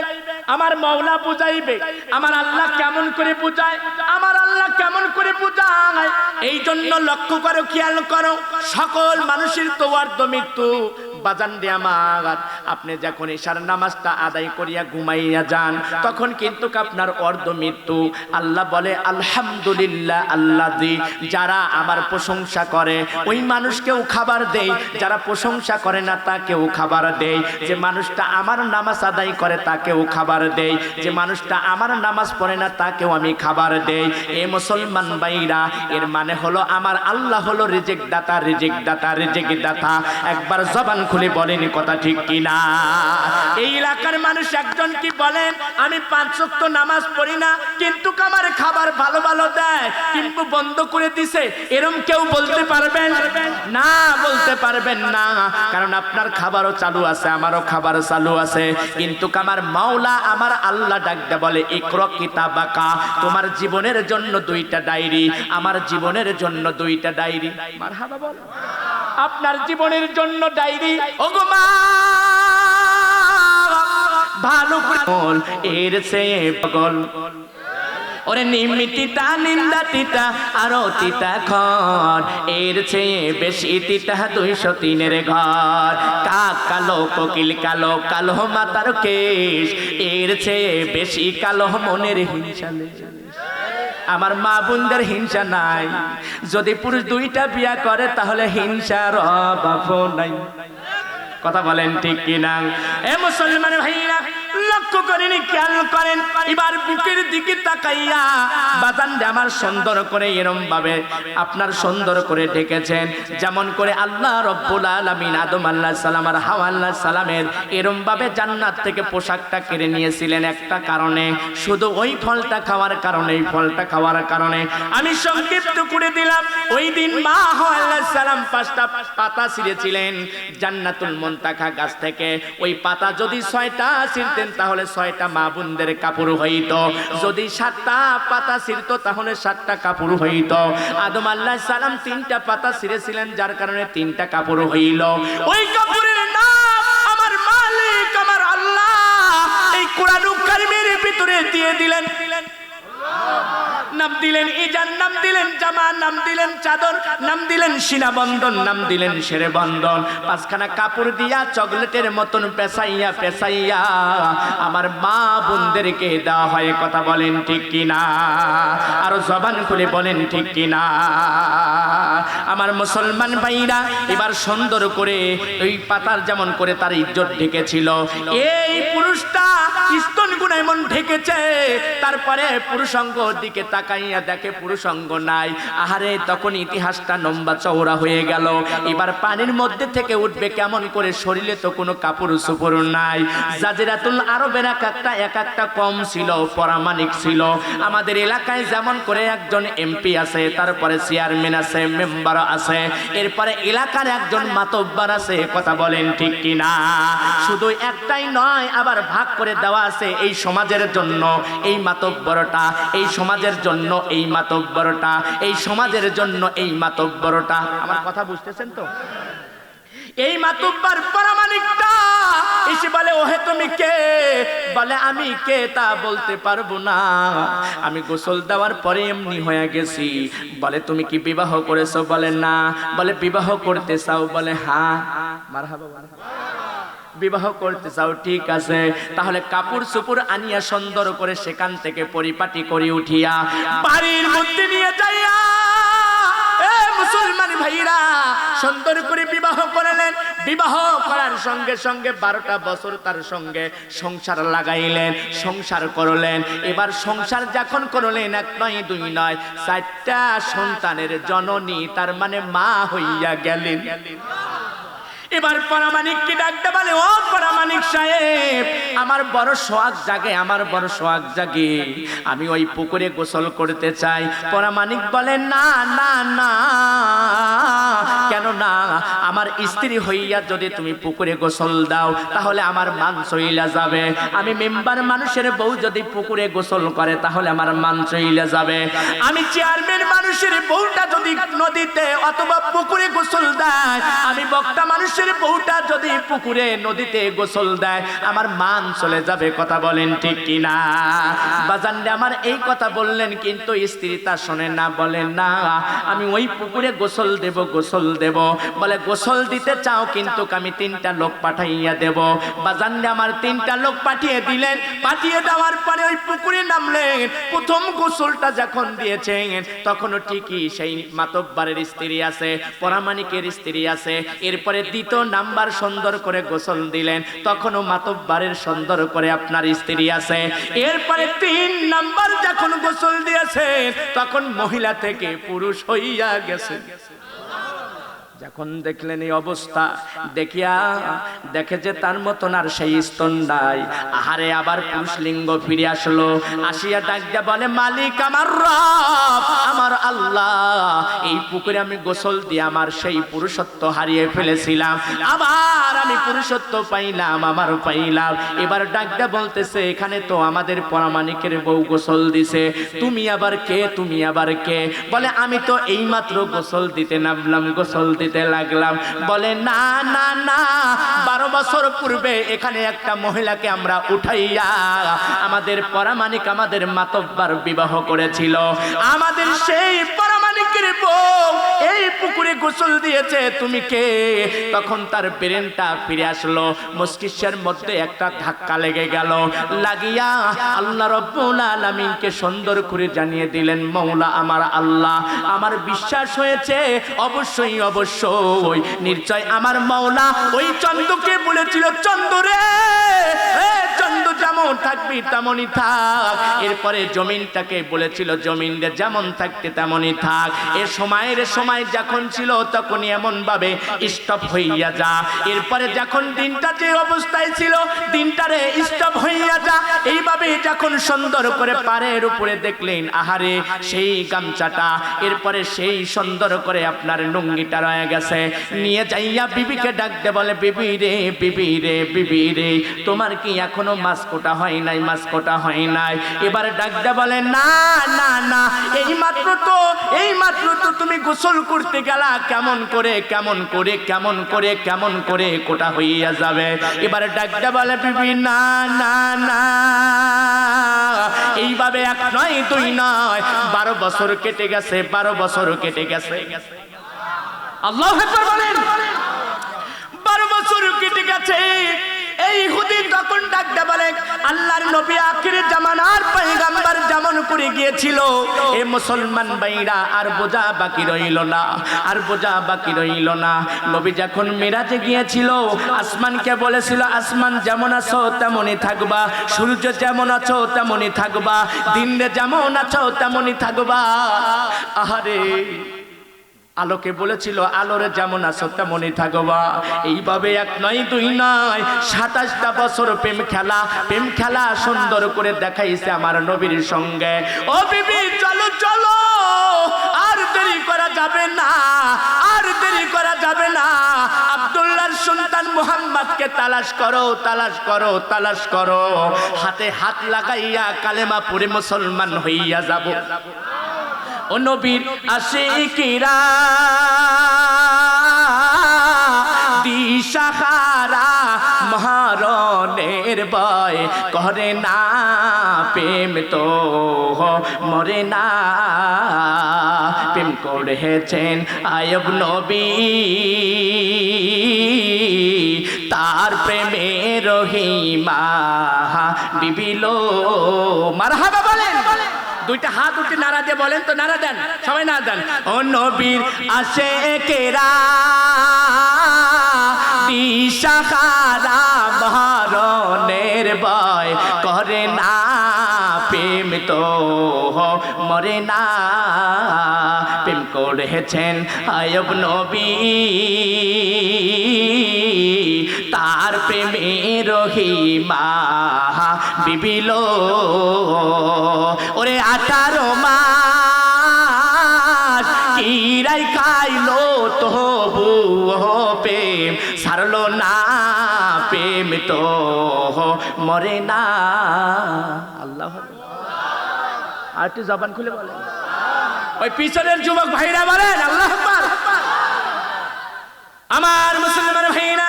আমার মাওলা বুঝাইবে। আমার আল্লাহ কেমন করে বুঝায়, আমার আল্লাহ কেমন করে বুঝায়, এই জন্য লক্ষ্য করো, খেয়াল করো, সকল মানুষের তো অর্ধ মৃত্যু। বাজান রে আমার, আপনি যখন ইশার নামাজটা আদায় করিয়া ঘুমাইয়া যান তখন কিন্তু আপনার অর্ধ মৃত্যু। আল্লাহ বলে আলহামদুলিল্লাহ আল্লাযী, যারা আমার প্রশংসা করে ওই মানুষকেও খাবার দেই, যারা প্রশংসা করে না তাকেও খাবার দেই, যে মানুষটা আমার নামাজ আদায় করে তাকেও খাবার দেই, যে মানুষটা আমার নামাজ পড়ে না তাকেও আমি খাবার দেই। এ মুসলমান ভাইরা, এর মানে হলো আমার আল্লাহ হলো রিজিক দাতা, রিজিক দাতা, রিজিক দাতা। একবার জবান খুলে বলেন কথা ঠিক কিনা? এই এলাকার মানুষ একজন কি বলেন, আমি 5 ওয়াক্ত নামাজ পড়ি না কিন্তু আমার খাবার ভালো ভালো দেয়, কিন্তু বন্ধ করে দিছে, এরকম কেউ বলতে পারবেন না? বলতে পারবেন না, কারণ আপনার খাবারও চালু আছে, আমারও খাবার চালু আছে। কিন্তু আমার মাওলা আমার আল্লাহ ডাকতে বলে ইকরা কিতাবাকা, তোমার জীবনের জন্য 2টা ডায়েরি, আমার জীবনের জন্য 2টা ডায়েরি। মারহাবা বল। আপনার জীবনের জন্য ডায়েরি। ওগো মা ভালো করে বল, এর চেয়ে পাগল ওরে নিমিতিতা নিন্দা তিতা আরো তিতা ঘর, এর চেয়ে বেশি তিতা 203-এর ঘর। কাক কালো কোকিল কালো, কালো মাতার কেশ, এর চেয়ে বেশি কালো মনের হিংসা। আমার মা বোনদের হিংসা নাই, যদি পুরুষ 2টা বিয়া করে তাহলে হিংসার অভাব নাই। কথা বলেন ঠিক কিনা? এ মুসলমান ভাইরা, লক্ষ্য করেন, খেয়াল করেন, এবার বুকের দিকে তাকাইয়া বাজান আমার সুন্দর করে এরম ভাবে আপনার সুন্দর করে ঢেকেছেন, যেমন করে আল্লাহ রব্বুল আলামিন আদম আলাইহিস সালাম আর হাওয়া আলাইহিস সালামের এরম ভাবে জান্নাত থেকে পোশাকটা কেড়ে নিয়েছিলেন একটা কারণে, শুধু ওই ফলটা খাওয়ার কারণে, এই ফলটা খাওয়ার কারণে। আমি সংক্ষিপ্ত করে দিলাম, ওই দিন মা হাওয়া আলাইহিস সালাম 5টা পাতা ছিঁড়েছিলেন জান্নাতুল মুনতাকা গাছ থেকে। ওই পাতা যদি 6টা ছিঁড়তেন তাহলে 6টা মা বোনদের কাপড় হইত, যদি 7টা পাতা ছিঁড়ত তাহলে 7টা কাপড় হইত। আদম আলাইহিস সালাম 3টা পাতা ছিঁড়েছিলেন, যার কারণে 3টা কাপড় হইল। ওই কাপড়ের নাম আমার মালিক আমার আল্লাহ এই কোরআনুল কারীমের ভিতরে দিয়ে দিলেন। নাম দিলেন ইজান, নাম দিলেন জামা, নাম দিলেন চাদর, নাম দিলেন সিনা বন্ধন, নাম দিলেন শেরে বন্ধন। 5খানা কাপড় দিয়া চকলেটের মতন পেঁচাইয়া পেঁচাইয়া আমার মা বোনদেরকে দেওয়া হয়। কথা বলেন ঠিক কিনা? আরো জবান খুলে বলেন ঠিক কিনা? আমার মুসলমান ভাইরা, এবার সুন্দর করে ওই পাতার যেমন করে তার ইজ্জত ঢেকেছিল, এই পুরুষটা স্তনগুলো এমন ঢেকেছে, তারপরে পুরুষাঙ্গ দিকে তাকাইয়া দেখে পুরুষাঙ্গ নাই। আহারে, তখন ইতিহাসটা লম্বা চওড়া হয়ে গেল। এবার পানির মধ্যে থেকে উঠবে কেমন করে, শরীরে তো কোনো কাপড় চোপড় নাই। জাজিরাতুল আরবের এক একটা কম ছিল, পরামানিক ছিল। আমাদের এলাকায় যেমন করে একজন এমপি আছে, তারপরে চেয়ারম্যান আছে, মেম্বার আছে, এরপরে এলাকার একজন মাতব্বর আছে। কথা বলেন ঠিক কিনা? শুধু একটাই নয়, আবার ভাগ করে দেওয়া আছে, এই সমাজের জন্য এই মাতব্বরটা, এই সমাজের জন্য এই মাতব্বরটা, এই সমাজের জন্য এই মাতব্বরটা। আমার কথা বুঝতেছেন তো? এই মাতব্বর পরামানিকটা এসে বলে, ওহে তুমি কে? বলে আমি কে তা বলতে পারবো না, আমি গোসল দেওয়ার পরে এমনি হয়ে গেছি। বলে তুমি কি বিবাহ করেছো? বলে না। বলে বিবাহ করতে চাও? বলে হ্যাঁ। মারহাবা, বিবাহ করতে চাও, ঠিক আছে, তাহলে কাপড় চোপড় আনিয়া সুন্দর করে সেখান থেকে পরিপাটি করে উঠিয়া বাড়ির মধ্যে নিয়ে যাইয়া মুসলমান ভাইরা সুন্দর করে বিবাহ করলেন। বিবাহ করার সঙ্গে সঙ্গে 12টা বছর তার সঙ্গে সংসার লাগাইলেন, সংসার করলেন। এবার সংসার যখন করলেন, 1 নয় 2 নয় 4টা সন্তানের জননী, তার মানে মা হইয়া গেলেন। এবার পরামানিককে ডাকতে বলে, ও পরামানিক সাহেব, আমার বড় সোহাগ জাগে, আমার বড় সোহাগ জাগে, আমি ওই পুকুরে গোসল করতে চাই। পরামানিক বলে না না না, কেন না? আমার স্ত্রী হইয়া যদি তুমি পুকুরে গোসল দাও তাহলে আমার মান চইলা যাবে। আমি মেম্বার মানুষের বউ যদি পুকুরে গোসল করে তাহলে আমার মান চইলা যাবে। আমি চেয়ারম্যান মানুষের বউটা যদি নদীতে অথবা পুকুরে গোসল দেয়, আমি বক্তা মানুষের বউটা যদি পুকুরে নদীতে গোসল দেয়, আমার মান চলে যাবে। কথা বলেন ঠিক কিনা? বাজানরে আমার এই কথা বললেন, কিন্তু স্ত্রী তা শোনে না, বলে না, আমি ওই পুকুরে গোসল দেব, গোসল দেব। দেব। বলে গোসল দিতে চাও কিন্তু আমি 3টা লোক পাঠাইয়া দেব। বাজানরে আমার 3টা লোক পাঠিয়ে দিলেন। পাঠিয়ে দেওয়ার পরে ওই পুকুরে নামলেন। প্রথম গোসলটা যখন দিয়েছেন তখনও ঠিকই সেই মাতব্বারের স্ত্রী আছে, পরামানিকের স্ত্রী আছে। এরপরে 2য় নাম্বার সুন্দর করে গোসল দিলেন, তখনও মাতব্বারের সুন্দর করে আপনার স্ত্রী আছে। এরপরে 3 নাম্বার যখন গোসল দিয়েছেন তখন মহিলা থেকে পুরুষ হইয়া গেছে। যখন দেখলেন এই অবস্থা, দেখে যে তার মতন আর সেই স্তন নাই। আহারে আবার পুরুষ লিঙ্গ ফিরে আসলো। আসিয়া ডাক দিয়া বলে, মালিক আমার রব, আমার আল্লাহ, এই পুকুরে আমি গোসল দিয়ে আমার সেই পুরুষত্ব হারিয়ে ফেলেছিলাম, আবার আমি পুরুষত্ব পাইলাম, আমার পাইলাম। এবার ডাক দিয়া বলতেছে, এখানে তো আমাদের পরামানিকের বউ গোসল দিছে, তুমি আবার কে, তুমি আবার কে? বলে, আমি তো এইমাত্র গোসল দিতে নামলাম, গোসল দিতে লাগলাম। বলে, না না না, 12 বছর পূর্বে এখানে একটা মহিলাকে আমরা উঠাইয়া আমাদের পরামানিক, আমাদের মাতব্বার বিবাহ করেছিল। আমাদের সেই পরামানিকের বউ এই পুকুরে গোসল দিয়েছে, তুমি কে? তখন তার ব্রেনটা ফিরে আসলো, মস্তিষ্কের মধ্যে একটা ধাক্কা লেগে গেল। লাগিয়া আল্লাহ রাব্বুল আলামিনকে সুন্দর করে জানিয়ে দিলেন, মওলা আমার আল্লাহ, আমার বিশ্বাস হয়েছে, অবশ্যই অবশ্যই নিশ্চয় আমার মওলা ওই চন্দ্রকে বলেছিল, চন্দ্র রে, চন্দ্র যেমন থাকবি তেমনই থাক। এরপরে জমিনটাকে বলেছিল, জমিন রে যেমন থাকতে তেমনই থাক। এর সময় যখন ছিল তখনই এমন ভাবে স্টপ হইয়া যা। এরপরে যখন দিনটা যে অবস্থায় ছিল, দিনটারে স্টপ হইয়া যা। এইভাবে যখন সুন্দর করে পারের উপরে দেখলেন, আহারে সেই গামছাটা, এরপরে সেই সুন্দর করে আপনার লুঙ্গিটা রয়ে গেছে। নিয়ে যাইয়া বিবিকে ডাকতে বলে, বিবি রে, বিবি রে, বিবি রে, তোমার কি এখনো মাছ কোটা হয় নাই, মাছ কোটা হয় নাই? এবার ডাকতে বলে, না না না, এইমাত্র তো তুমি গোসল করতে গেলা, কেমন করে কোটা হইয়া যাবে? এবার ডাকতে বলে, বিবি না না না, এইভাবে 1 নয় 2 নয়, 12 বছর কেটে গেছে, 12 বছর কেটে গেছে। আল্লাহু আকবার বলেন। 12 বছর কেটে গেছে। এই ইহুদি তখন ডাকতে বলে, আল্লাহর নবী আখির জামানার পয়গম্বর যেমন করে গিয়েছিল, এ মুসলমান ভাইরা আর বোঝা বাকি রইল না, আর বোঝা বাকি রইল না। নবী যখন মিরাজে গিয়েছিল, আসমানকে বলেছিল, আসমান যেমন আছো তেমনই থাকবা, সূর্য যেমন আছো তেমনই থাকবা, দিনে যেমন আছো তেমনই থাকবা। আহারে আলোকে বলেছিল, আলোরে যেমন আছো তেমনই থাকবা। এইভাবে 1 নয় 2 নয়, 27টা বছর প্রেম খেলা সুন্দর করে দেখাইছে আমার নবীর সঙ্গে। ও বিবি, চলো চলো, আর দেরি করা যাবে না, আর দেরি করা যাবে না। আব্দুল্লাহর সন্তান মুহাম্মদকে তালাশ করো, তালাশ করো, তালাশ করো। হাতে হাত লাগাইয়া কালেমা পড়ে মুসলমান হইয়া যাব। ও নবীর আশিকিরা দিশাহারা মহারণের ভয় করে না, প্রেম তো মরে না। প্রেম করেছেন আয়ব নবী, তার প্রেমে রহিমা বিবিলো। মারহাবা বলেন। 2টা হাত উঠে নারা দিয়ে বলেন তো, নারা দেন, সবাই নারা দেন। ও নবীর আশিকেরা দিশাহারা মরণের ভয় করে না, প্রেম তো মরে না। প্রেম করেছেন আয়ব নবী, তার প্রেমে রহিমা বিবিলো। ওরে 18 মাস কিরাই খাইলো তবু প্রেম সারলো না, প্রেম তো মরে না। আল্লাহ, আর একটু জবান খুলে বলেন। ওই পিছনের যুবক ভাইরা বলেন আল্লাহু আকবার। আমার মুসলমান ভাইরা,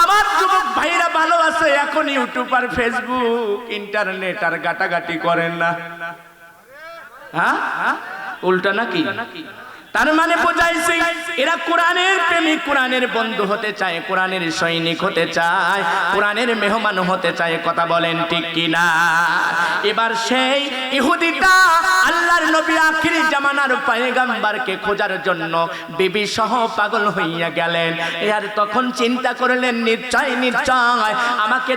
আমার যুবক ভাইরা ভালো আছে, এখন ইউটিউব আর ফেসবুক ইন্টারনেট আর গাটাগাটি করেন না। হ্যাঁ, উল্টা নাকি? তার মানে বোঝাইছি এরা কোরআনের প্রেমিক, কোরআনের বন্ধু হতে চায়, কোরআনের সৈনিক হতে চায়, কোরআনের মেহমান হতে চায়। কথা বলেন ঠিক কিনা? এবার সেই ইহুদিটা আল্লাহর নবী আখির জামানার পয়গম্বরকে খোঁজার জন্য বিবি সহ পাগল হইয়া গেলেন। আর তখন চিন্তা করলেন, নিশ্চয় নিশ্চয় আমাকে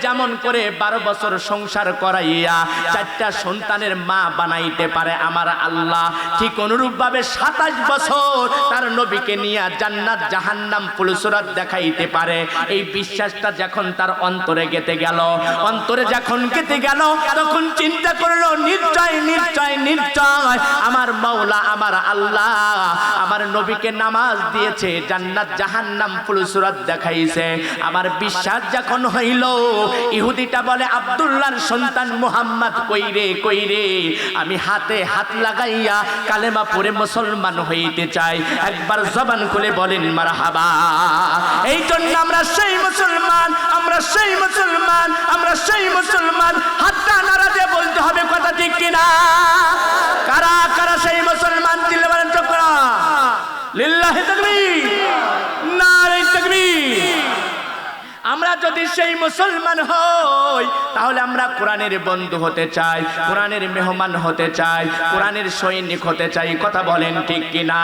যেমন করে 12 বছর সংসার করাইয়া 4টা সন্তানের মা বানাইতে পারে আমার আল্লাহ, ঠিক অনুরূপ ভাবে 27 বছর তার নবীকে নিয়ে জান্নাত জাহান্নাম ফুলসুরাত দেখাইতে পারে। এই বিশ্বাসটা যখন তার অন্তরে গেঁথে গেল, অন্তরে যখন গেঁথে গেল, তখন চিন্তা করলো, নিশ্চয় নিশ্চয় নিশ্চয় আমার মাওলা আমার আল্লাহ আমার নবীকে নামাজ দিয়েছে, জান্নাত জাহান্নাম ফুলসুরাত দেখাইছে। আমার বিশ্বাস যখন হইল, ইহুদিটা বলে, আব্দুল্লাহর সন্তান মুহাম্মদ কইরে আমি হাতে হাত লাগাইয়া কালেমা পড়ে মুসলমান হইতে চাই। একবার জবান খুলে বলেন মারহাবা। এই জন্য আমরা সেই মুসলমান, আমরা সেই মুসলমান, আমরা সেই মুসলমান। হাতটা নাড়া দিয়ে বলতে হবে, কথা ঠিক কিনা? কারা কারা সেই মুসলমান? দিলে বলেন চক্রা লিল্লাহি তাকবীর, নারে তাকবীর। আমরা যদি সেই মুসলমান হই, তাহলে আমরা কোরআনের বন্ধু হতে চাই, কোরআনের মেহমান হতে চাই, কোরআনের সৈনিক হতে চাই। কথা বলেন ঠিক কিনা?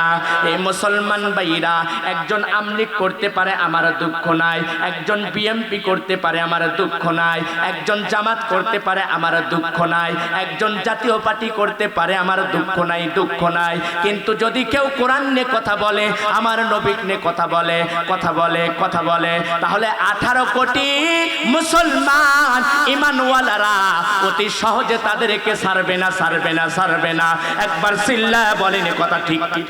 এই মুসলমান ভাইরা, একজন আমলিক করতে পারে, আমার দুঃখ নাই। একজন বিএমপি করতে পারে, আমার দুঃখ নাই। একজন জামাত করতে পারে, আমার দুঃখ নাই। একজন জাতীয় পার্টি করতে পারে, আমার দুঃখ নাই, দুঃখ নাই। কিন্তু যদি কেউ কোরআন নিয়ে কথা বলে, আমার নবী নিয়ে কথা বলে, তাহলে 18 কোটি মুসলমান ঈমানওয়ালারা অতি সহজে তাদেরকে ছাড়বে না। একবার চিল্লায়া বলেন, কথা ঠিক ঠিক।